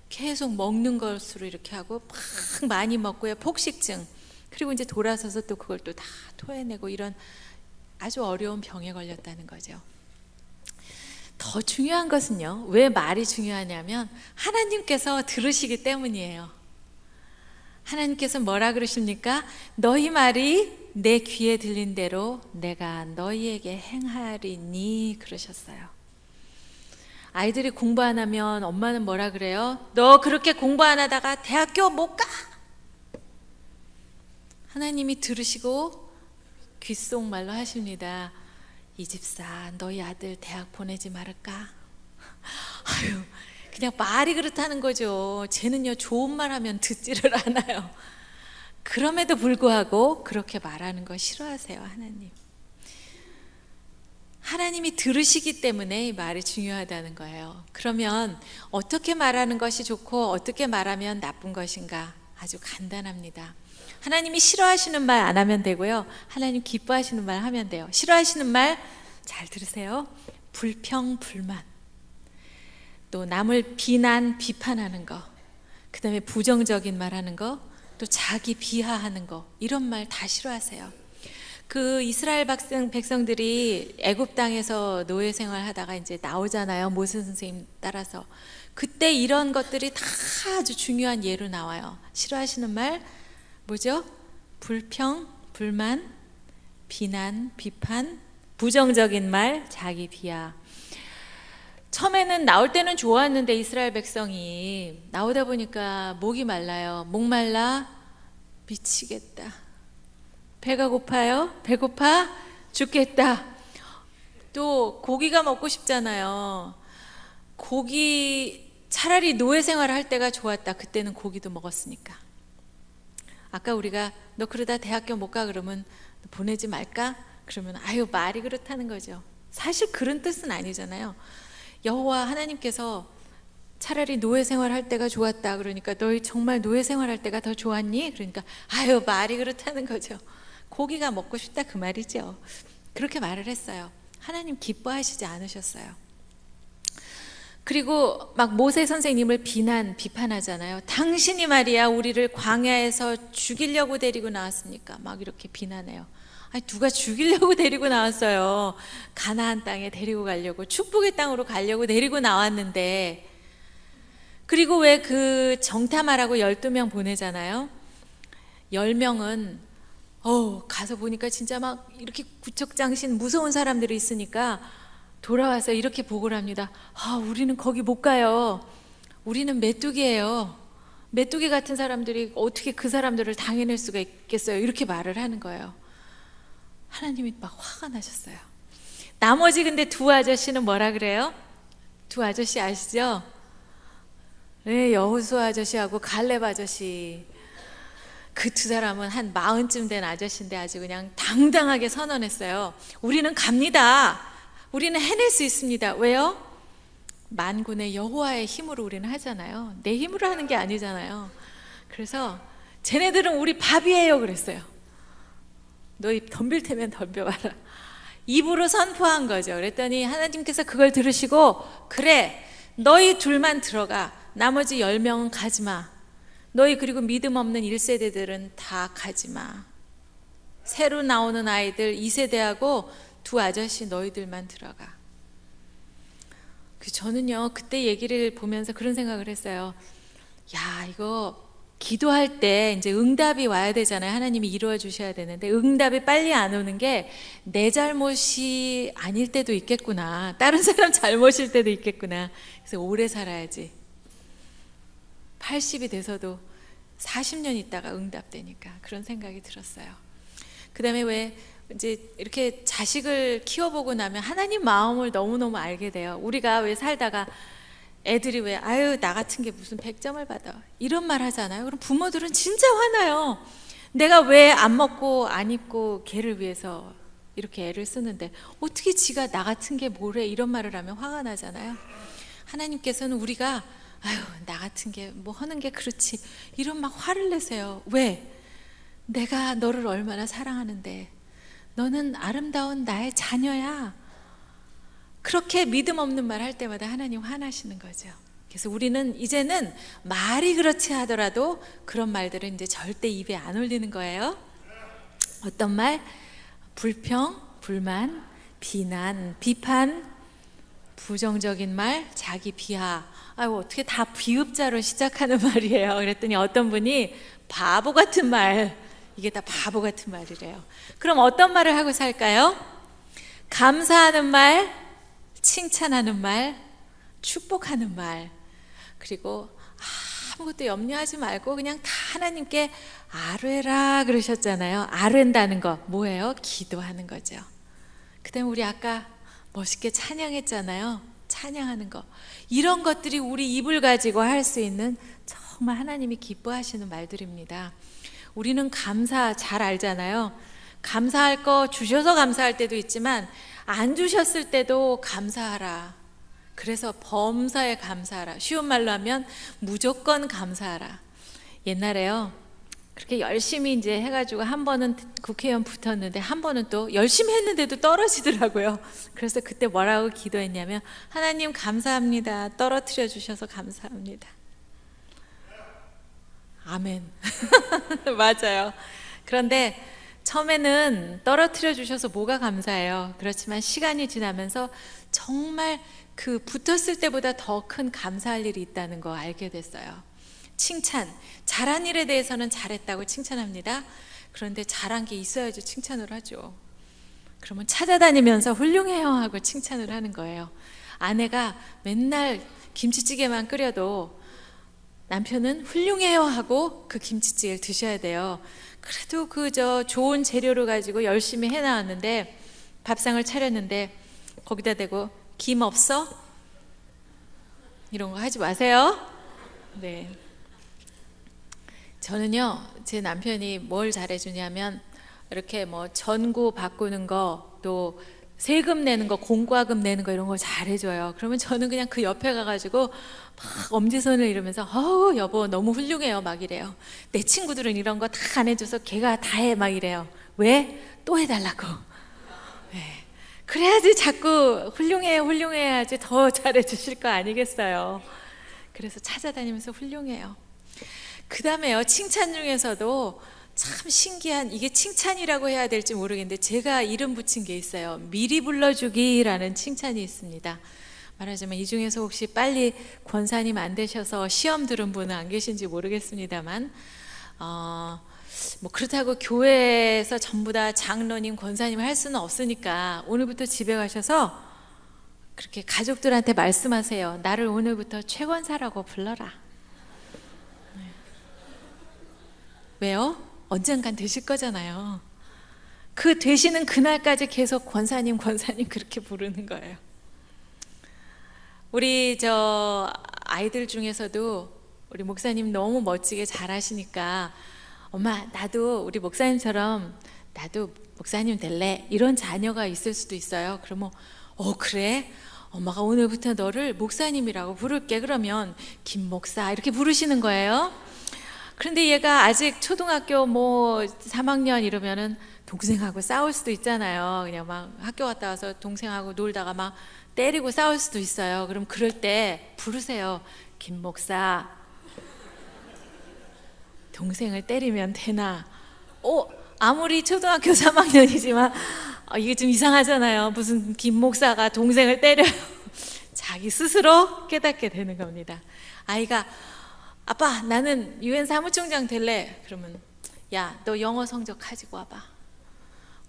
계속 먹는 것으로 이렇게 하고 막 많이 먹고요, 폭식증, 그리고 이제 돌아서서 또 그걸 또 다 토해내고, 이런 아주 어려운 병에 걸렸다는 거죠. 더 중요한 것은요, 왜 말이 중요하냐면 하나님께서 들으시기 때문이에요. 하나님께서 뭐라 그러십니까? 너희 말이 내 귀에 들린 대로 내가 너희에게 행하리니 그러셨어요. 아이들이 공부 안 하면 엄마는 뭐라 그래요? 너 그렇게 공부 안 하다가 대학교 못 가! 하나님이 들으시고 귓속말로 하십니다. 이 집사, 너희 아들 대학 보내지 말을까? 아유, 그냥 말이 그렇다는 거죠. 쟤는요, 좋은 말 하면 듣지를 않아요. 그럼에도 불구하고 그렇게 말하는 거 싫어하세요, 하나님. 하나님이 들으시기 때문에 이 말이 중요하다는 거예요. 그러면 어떻게 말하는 것이 좋고 어떻게 말하면 나쁜 것인가? 아주 간단합니다. 하나님이 싫어하시는 말 안 하면 되고요, 하나님 기뻐하시는 말 하면 돼요. 싫어하시는 말 잘 들으세요. 불평, 불만, 또 남을 비난, 비판하는 거, 그 다음에 부정적인 말 하는 거, 또 자기 비하하는 거, 이런 말 다 싫어하세요. 그 이스라엘 백성들이 애굽 땅에서 노예 생활하다가 이제 나오잖아요, 모세 선생님 따라서. 그때 이런 것들이 다 아주 중요한 예로 나와요. 싫어하시는 말 뭐죠? 불평, 불만, 비난, 비판, 부정적인 말, 자기 비하. 처음에는 나올 때는 좋았는데 이스라엘 백성이 나오다 보니까 목이 말라요. 목 말라 미치겠다. 배가 고파요. 배고파 죽겠다. 또 고기가 먹고 싶잖아요. 고기, 차라리 노예 생활을 할 때가 좋았다. 그때는 고기도 먹었으니까. 아까 우리가 너 그러다 대학교 못 가 그러면 보내지 말까? 그러면 아유, 말이 그렇다는 거죠. 사실 그런 뜻은 아니잖아요. 여호와 하나님께서 차라리 노예 생활할 때가 좋았다 그러니까 너희 정말 노예 생활할 때가 더 좋았니? 그러니까 아유, 말이 그렇다는 거죠. 고기가 먹고 싶다 그 말이죠. 그렇게 말을 했어요. 하나님 기뻐하시지 않으셨어요. 그리고 막 모세 선생님을 비판하잖아요. 당신이 말이야 우리를 광야에서 죽이려고 데리고 나왔습니까? 막 이렇게 비난해요. 아니, 누가 죽이려고 데리고 나왔어요. 가나안 땅에 데리고 가려고, 축복의 땅으로 가려고 데리고 나왔는데. 그리고 왜 그 정탐하라고 12명 보내잖아요. 10명은 가서 보니까 진짜 막 이렇게 구척장신 무서운 사람들이 있으니까 돌아와서 이렇게 보고를 합니다. 우리는 거기 못 가요. 우리는 메뚜기예요. 메뚜기 같은 사람들이 어떻게 그 사람들을 당해낼 수가 있겠어요? 이렇게 말을 하는 거예요. 하나님이 막 화가 나셨어요. 나머지 근데 두 아저씨는 뭐라 그래요? 두 아저씨 아시죠? 네, 여호수아 아저씨하고 갈렙 아저씨. 그 두 사람은 한 40쯤 된 아저씨인데 아주 그냥 당당하게 선언했어요. 우리는 갑니다. 우리는 해낼 수 있습니다. 왜요? 만군의 여호와의 힘으로 우리는 하잖아요. 내 힘으로 하는 게 아니잖아요. 그래서 쟤네들은 우리 밥이에요 그랬어요. 너희 덤빌 테면 덤벼봐라. 입으로 선포한 거죠. 그랬더니 하나님께서 그걸 들으시고, 그래 너희 둘만 들어가. 나머지 10명은 가지마. 너희 그리고 믿음 없는 1세대들은 다 가지마. 새로 나오는 아이들 2세대하고 두 아저씨 너희들만 들어가. 저는요 그때 얘기를 보면서 그런 생각을 했어요. 야, 이거 기도할 때 이제 응답이 와야 되잖아요. 하나님이 이루어 주셔야 되는데 응답이 빨리 안 오는 게 내 잘못이 아닐 때도 있겠구나. 다른 사람 잘못일 때도 있겠구나. 그래서 오래 살아야지. 80이 돼서도 40년 있다가 응답되니까 그런 생각이 들었어요. 그 다음에 왜 이제 이렇게 자식을 키워보고 나면 하나님 마음을 너무너무 알게 돼요. 우리가 왜 살다가 애들이 왜 아유 나 같은 게 무슨 100점을 받아 이런 말 하잖아요. 그럼 부모들은 진짜 화나요. 내가 왜 안 먹고 안 입고 걔를 위해서 이렇게 애를 쓰는데 어떻게 지가 나 같은 게 뭐래 이런 말을 하면 화가 나잖아요. 하나님께서는 우리가 아유 나 같은 게 뭐 하는 게 그렇지 이런 막 화를 내세요. 왜? 내가 너를 얼마나 사랑하는데 너는 아름다운 나의 자녀야. 그렇게 믿음 없는 말 할 때마다 하나님 화나시는 거죠. 그래서 우리는 이제는 말이 그렇지 하더라도 그런 말들은 이제 절대 입에 안 올리는 거예요. 어떤 말? 불평, 불만, 비난, 비판, 부정적인 말, 자기 비하. 아유 어떻게 다 비읍자로 시작하는 말이에요. 그랬더니 어떤 분이 바보 같은 말, 이게 다 바보 같은 말이래요. 그럼 어떤 말을 하고 살까요? 감사하는 말, 칭찬하는 말, 축복하는 말, 그리고 아무것도 염려하지 말고 그냥 다 하나님께 아뢰라 그러셨잖아요. 아뢰다는 거 뭐예요? 기도하는 거죠. 그 다음에 우리 아까 멋있게 찬양했잖아요. 찬양하는 거. 이런 것들이 우리 입을 가지고 할 수 있는 정말 하나님이 기뻐하시는 말들입니다. 우리는 감사 잘 알잖아요. 감사할 거 주셔서 감사할 때도 있지만 안 주셨을 때도 감사하라. 그래서 범사에 감사하라. 쉬운 말로 하면 무조건 감사하라. 옛날에요 그렇게 열심히 이제 해가지고 한 번은 국회의원 붙었는데 한 번은 또 열심히 했는데도 떨어지더라고요. 그래서 그때 뭐라고 기도했냐면 하나님 감사합니다. 떨어뜨려 주셔서 감사합니다. 아멘. 맞아요. 그런데 처음에는 떨어뜨려 주셔서 뭐가 감사해요. 그렇지만 시간이 지나면서 정말 그 붙었을 때보다 더 큰 감사할 일이 있다는 거 알게 됐어요. 칭찬, 잘한 일에 대해서는 잘했다고 칭찬합니다. 그런데 잘한 게 있어야지 칭찬을 하죠. 그러면 찾아다니면서 훌륭해요 하고 칭찬을 하는 거예요. 아내가 맨날 김치찌개만 끓여도 남편은 훌륭해요 하고 그 김치찌개를 드셔야 돼요. 그래도 그저 좋은 재료를 가지고 열심히 해나왔는데 밥상을 차렸는데 거기다 대고 김 없어? 이런 거 하지 마세요. 네. 저는요 제 남편이 뭘 잘해주냐면 이렇게 뭐 전구 바꾸는 거 또 세금 내는 거 공과금 내는 거 이런 거 잘해줘요. 그러면 저는 그냥 그 옆에 가가지고 막 엄지손을 이러면서 여보 너무 훌륭해요 막 이래요. 내 친구들은 이런 거 다 안 해줘서 걔가 다 해 막 이래요. 왜? 또 해달라고. 네. 그래야지 자꾸 훌륭해요 훌륭해야지 더 잘해주실 거 아니겠어요. 그래서 찾아다니면서 훌륭해요. 그 다음에요 칭찬 중에서도 참 신기한, 이게 칭찬이라고 해야 될지 모르겠는데 제가 이름 붙인 게 있어요. 미리 불러주기라는 칭찬이 있습니다. 말하자면 이 중에서 혹시 빨리 권사님 안 되셔서 시험 들은 분은 안 계신지 모르겠습니다만 뭐 그렇다고 교회에서 전부 다 장로님 권사님 할 수는 없으니까 오늘부터 집에 가셔서 그렇게 가족들한테 말씀하세요. 나를 오늘부터 최권사라고 불러라. 왜요? 언젠간 되실 거잖아요. 그 되시는 그날까지 계속 권사님 권사님 그렇게 부르는 거예요. 우리 저 아이들 중에서도 우리 목사님 너무 멋지게 잘하시니까 엄마 나도 우리 목사님처럼 나도 목사님 될래 이런 자녀가 있을 수도 있어요. 그러면 그래? 엄마가 오늘부터 너를 목사님이라고 부를게. 그러면 김 목사 이렇게 부르시는 거예요. 그런데 얘가 아직 초등학교 뭐 3학년 이러면은 동생하고 싸울 수도 있잖아요. 그냥 막 학교 갔다 와서 동생하고 놀다가 막 때리고 싸울 수도 있어요. 그럼 그럴 때 부르세요. 김 목사, 동생을 때리면 되나? 아무리 초등학교 3학년이지만 이게 좀 이상하잖아요. 무슨 김 목사가 동생을 때려요. 자기 스스로 깨닫게 되는 겁니다. 아이가 아빠 나는 유엔 사무총장 될래. 그러면 야 너 영어 성적 가지고 와봐.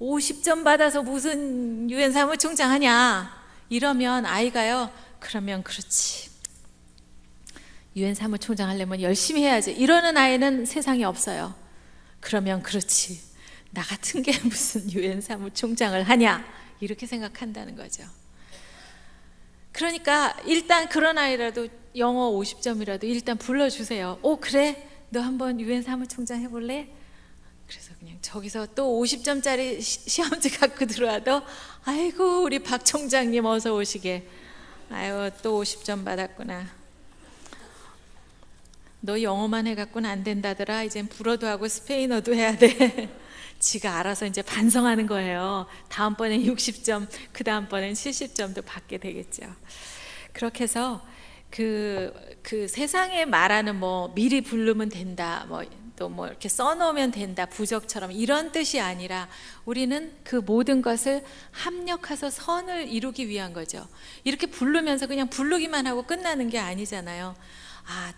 50점 받아서 무슨 유엔 사무총장 하냐. 이러면 아이가요. 그러면 그렇지. 유엔 사무총장 하려면 열심히 해야지. 이러는 아이는 세상에 없어요. 그러면 그렇지. 나 같은 게 무슨 유엔 사무총장을 하냐. 이렇게 생각한다는 거죠. 그러니까 일단 그런 아이라도 영어 50점이라도 일단 불러주세요. 그래? 너 한번 유엔 사무총장 해볼래? 그래서 그냥 저기서 또 50점짜리 시험지 갖고 들어와도 아이고 우리 박 총장님 어서 오시게. 아유 또 50점 받았구나. 너 영어만 해갖고는 안 된다더라. 이젠 불어도 하고 스페인어도 해야 돼. 지가 알아서 이제 반성하는 거예요. 다음번엔 60점, 그 다음번엔 70점도 받게 되겠죠. 그렇게 해서 그 세상에 말하는 뭐 미리 부르면 된다, 뭐 또 뭐 이렇게 써놓으면 된다, 부적처럼 이런 뜻이 아니라 우리는 그 모든 것을 합력해서 선을 이루기 위한 거죠. 이렇게 부르면서 그냥 부르기만 하고 끝나는 게 아니잖아요.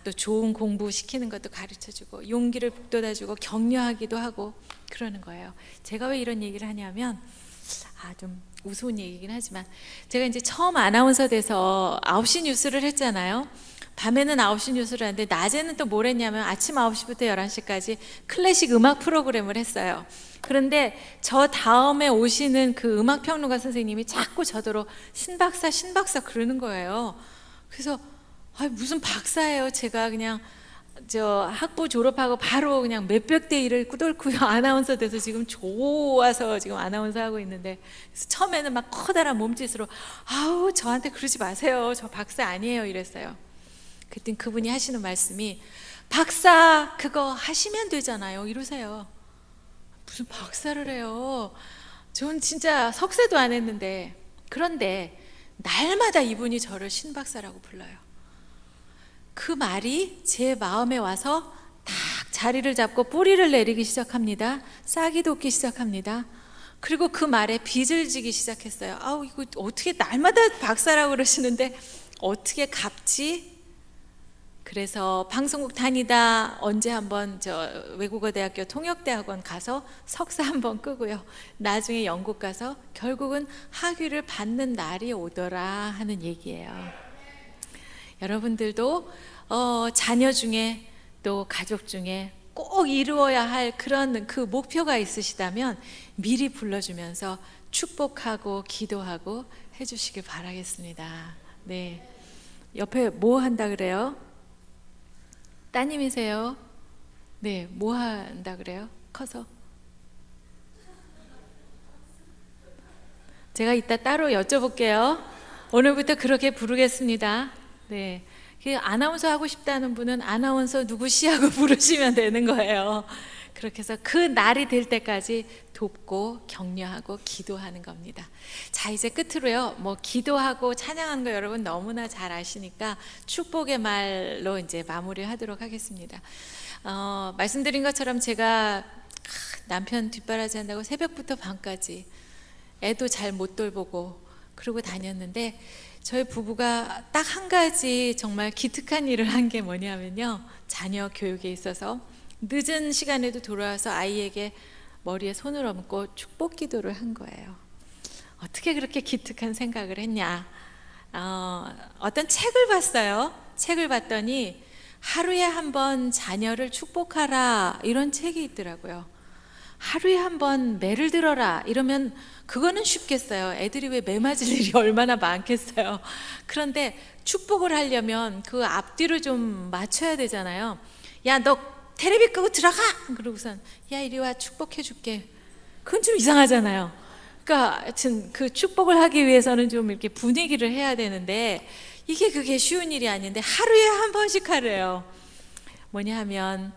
또 좋은 공부 시키는 것도 가르쳐주고 용기를 북돋아주고 격려하기도 하고 그러는 거예요. 제가 왜 이런 얘기를 하냐면 좀 우스운 얘기긴 하지만 제가 이제 처음 아나운서 돼서 9시 뉴스를 했잖아요. 밤에는 9시 뉴스를 하는데 낮에는 또 뭘 했냐면 아침 9시부터 11시까지 클래식 음악 프로그램을 했어요. 그런데 저 다음에 오시는 그 음악평론가 선생님이 자꾸 저더러 신박사 그러는 거예요. 그래서 무슨 박사예요. 제가 그냥 저 학부 졸업하고 바로 그냥 몇백 대 1을 꾸돌고요 아나운서 돼서 지금 좋아서 지금 아나운서 하고 있는데, 그래서 처음에는 막 커다란 몸짓으로 저한테 그러지 마세요. 저 박사 아니에요 이랬어요. 그랬더니 그분이 하시는 말씀이 박사 그거 하시면 되잖아요 이러세요. 무슨 박사를 해요. 전 진짜 석세도 안 했는데. 그런데 날마다 이분이 저를 신박사라고 불러요. 그 말이 제 마음에 와서 딱 자리를 잡고 뿌리를 내리기 시작합니다. 싹이 돋기 시작합니다. 그리고 그 말에 빚을 지기 시작했어요. 이거 어떻게 날마다 박사라고 그러시는데 어떻게 갚지? 그래서 방송국 다니다 언제 한번 저 외국어대학교 통역대학원 가서 석사 한번 끄고요. 나중에 영국 가서 결국은 학위를 받는 날이 오더라 하는 얘기예요. 여러분들도 자녀 중에 또 가족 중에 꼭 이루어야 할 그런 그 목표가 있으시다면 미리 불러주면서 축복하고 기도하고 해주시길 바라겠습니다. 네, 옆에 뭐 한다 그래요? 따님이세요? 네, 뭐 한다 그래요? 커서? 제가 이따 따로 여쭤볼게요. 오늘부터 그렇게 부르겠습니다. 네, 아나운서 하고 싶다는 분은 아나운서 누구시 하고 부르시면 되는 거예요. 그렇게 해서 그 날이 될 때까지 돕고 격려하고 기도하는 겁니다. 자, 이제 끝으로요. 뭐 기도하고 찬양하는 거 여러분 너무나 잘 아시니까 축복의 말로 이제 마무리하도록 하겠습니다. 말씀드린 것처럼 제가 남편 뒷바라지 한다고 새벽부터 밤까지 애도 잘 못 돌보고 그러고 다녔는데 저희 부부가 딱 한 가지 정말 기특한 일을 한 게 뭐냐면요, 자녀 교육에 있어서 늦은 시간에도 돌아와서 아이에게 머리에 손을 얹고 축복 기도를 한 거예요. 어떻게 그렇게 기특한 생각을 했냐? 어떤 책을 봤어요. 책을 봤더니 하루에 한 번 자녀를 축복하라 이런 책이 있더라고요. 하루에 한 번 매를 들어라 이러면 그거는 쉽겠어요. 애들이 왜 매 맞을 일이 얼마나 많겠어요. 그런데 축복을 하려면 그 앞뒤를 좀 맞춰야 되잖아요. 야, 너 테레비 끄고 들어가! 그러고선 야, 이리 와, 축복해 줄게. 그건 좀 이상하잖아요. 그러니까 하여튼 그 축복을 하기 위해서는 좀 이렇게 분위기를 해야 되는데 그게 쉬운 일이 아닌데 하루에 한 번씩 하래요. 뭐냐 하면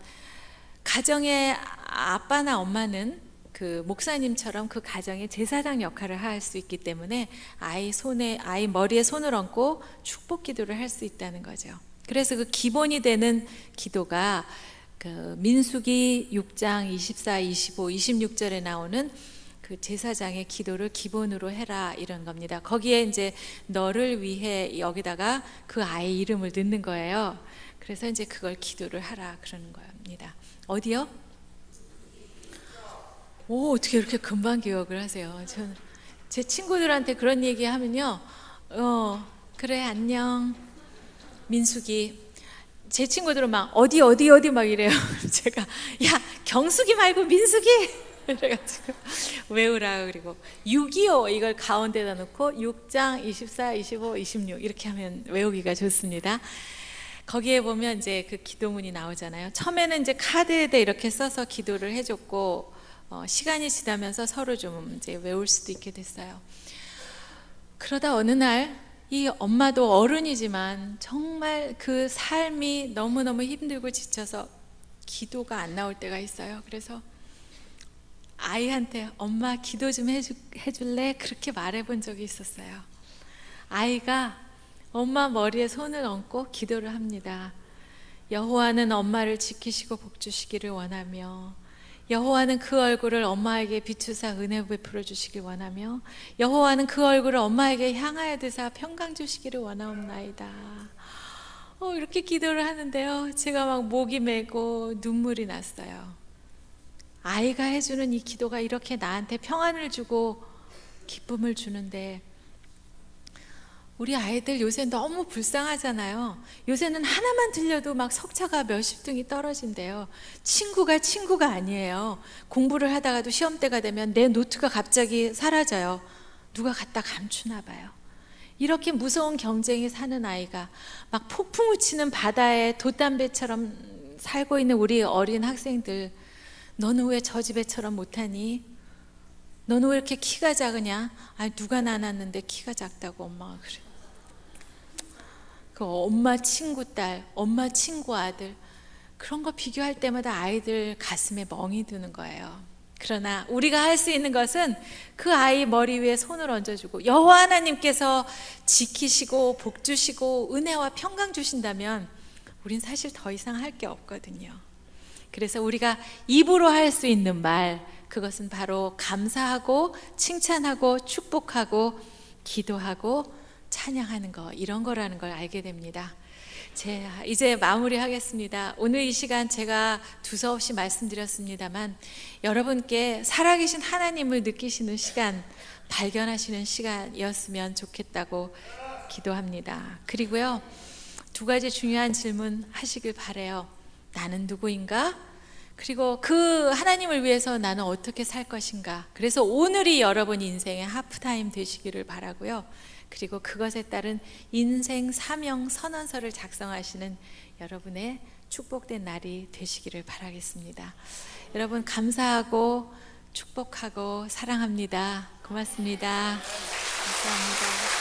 가정의 아빠나 엄마는 그 목사님처럼 그 가정의 제사장 역할을 할 수 있기 때문에 아이 머리에 손을 얹고 축복 기도를 할 수 있다는 거죠. 그래서 그 기본이 되는 기도가 그 민수기 6장 24, 25, 26절에 나오는 그 제사장의 기도를 기본으로 해라 이런 겁니다. 거기에 이제 너를 위해 여기다가 그 아이 이름을 넣는 거예요. 그래서 이제 그걸 기도를 하라 그러는 겁니다. 어디요? 오, 어떻게 이렇게 금방 기억을 하세요? 제 친구들한테 그런 얘기 하면요, 그래, 안녕, 민숙이. 제 친구들은 막 어디 막 이래요. 제가 야, 경숙이 말고 민숙이 그래가지고 외우라. 그리고 625 이걸 가운데다 놓고 6장 24, 25, 26 이렇게 하면 외우기가 좋습니다. 거기에 보면 이제 그 기도문이 나오잖아요. 처음에는 이제 카드에다 이렇게 써서 기도를 해줬고 시간이 지나면서 서로 좀 이제 외울 수도 있게 됐어요. 그러다 어느 날 이 엄마도 어른이지만 정말 그 삶이 너무너무 힘들고 지쳐서 기도가 안 나올 때가 있어요. 그래서 아이한테 엄마 기도 좀 해줄래? 그렇게 말해본 적이 있었어요. 아이가 엄마 머리에 손을 얹고 기도를 합니다. 여호와는 엄마를 지키시고 복주시기를 원하며 여호와는 그 얼굴을 엄마에게 비추사 은혜 베풀어 주시길 원하며 여호와는 그 얼굴을 엄마에게 향하여 드사 평강 주시기를 원하옵나이다. 이렇게 기도를 하는데요, 제가 막 목이 메고 눈물이 났어요. 아이가 해주는 이 기도가 이렇게 나한테 평안을 주고 기쁨을 주는데 우리 아이들 요새 너무 불쌍하잖아요. 요새는 하나만 들려도 막 석차가 몇십 등이 떨어진대요. 친구가 아니에요. 공부를 하다가도 시험때가 되면 내 노트가 갑자기 사라져요. 누가 갖다 감추나 봐요. 이렇게 무서운 경쟁이 사는 아이가 막 폭풍우 치는 바다에 돛담배처럼 살고 있는 우리 어린 학생들, 너는 왜 저 집애처럼 못하니? 너는 왜 이렇게 키가 작으냐? 누가 낳았는데 키가 작다고 엄마가 그래. 그 엄마 친구 딸, 엄마 친구 아들, 그런 거 비교할 때마다 아이들 가슴에 멍이 드는 거예요. 그러나 우리가 할 수 있는 것은 그 아이 머리 위에 손을 얹어주고 여호와 하나님께서 지키시고 복 주시고 은혜와 평강 주신다면 우린 사실 더 이상 할 게 없거든요. 그래서 우리가 입으로 할 수 있는 말, 그것은 바로 감사하고 칭찬하고 축복하고 기도하고 찬양하는 거, 이런 거라는 걸 알게 됩니다. 이제 마무리하겠습니다. 오늘 이 시간 제가 두서없이 말씀드렸습니다만 여러분께 살아계신 하나님을 느끼시는 시간, 발견하시는 시간이었으면 좋겠다고 기도합니다. 그리고요, 두 가지 중요한 질문 하시길 바라요. 나는 누구인가? 그리고 그 하나님을 위해서 나는 어떻게 살 것인가? 그래서 오늘이 여러분 인생의 하프타임 되시기를 바라고요. 그리고 그것에 따른 인생 사명 선언서를 작성하시는 여러분의 축복된 날이 되시기를 바라겠습니다. 여러분 감사하고 축복하고 사랑합니다. 고맙습니다. 감사합니다.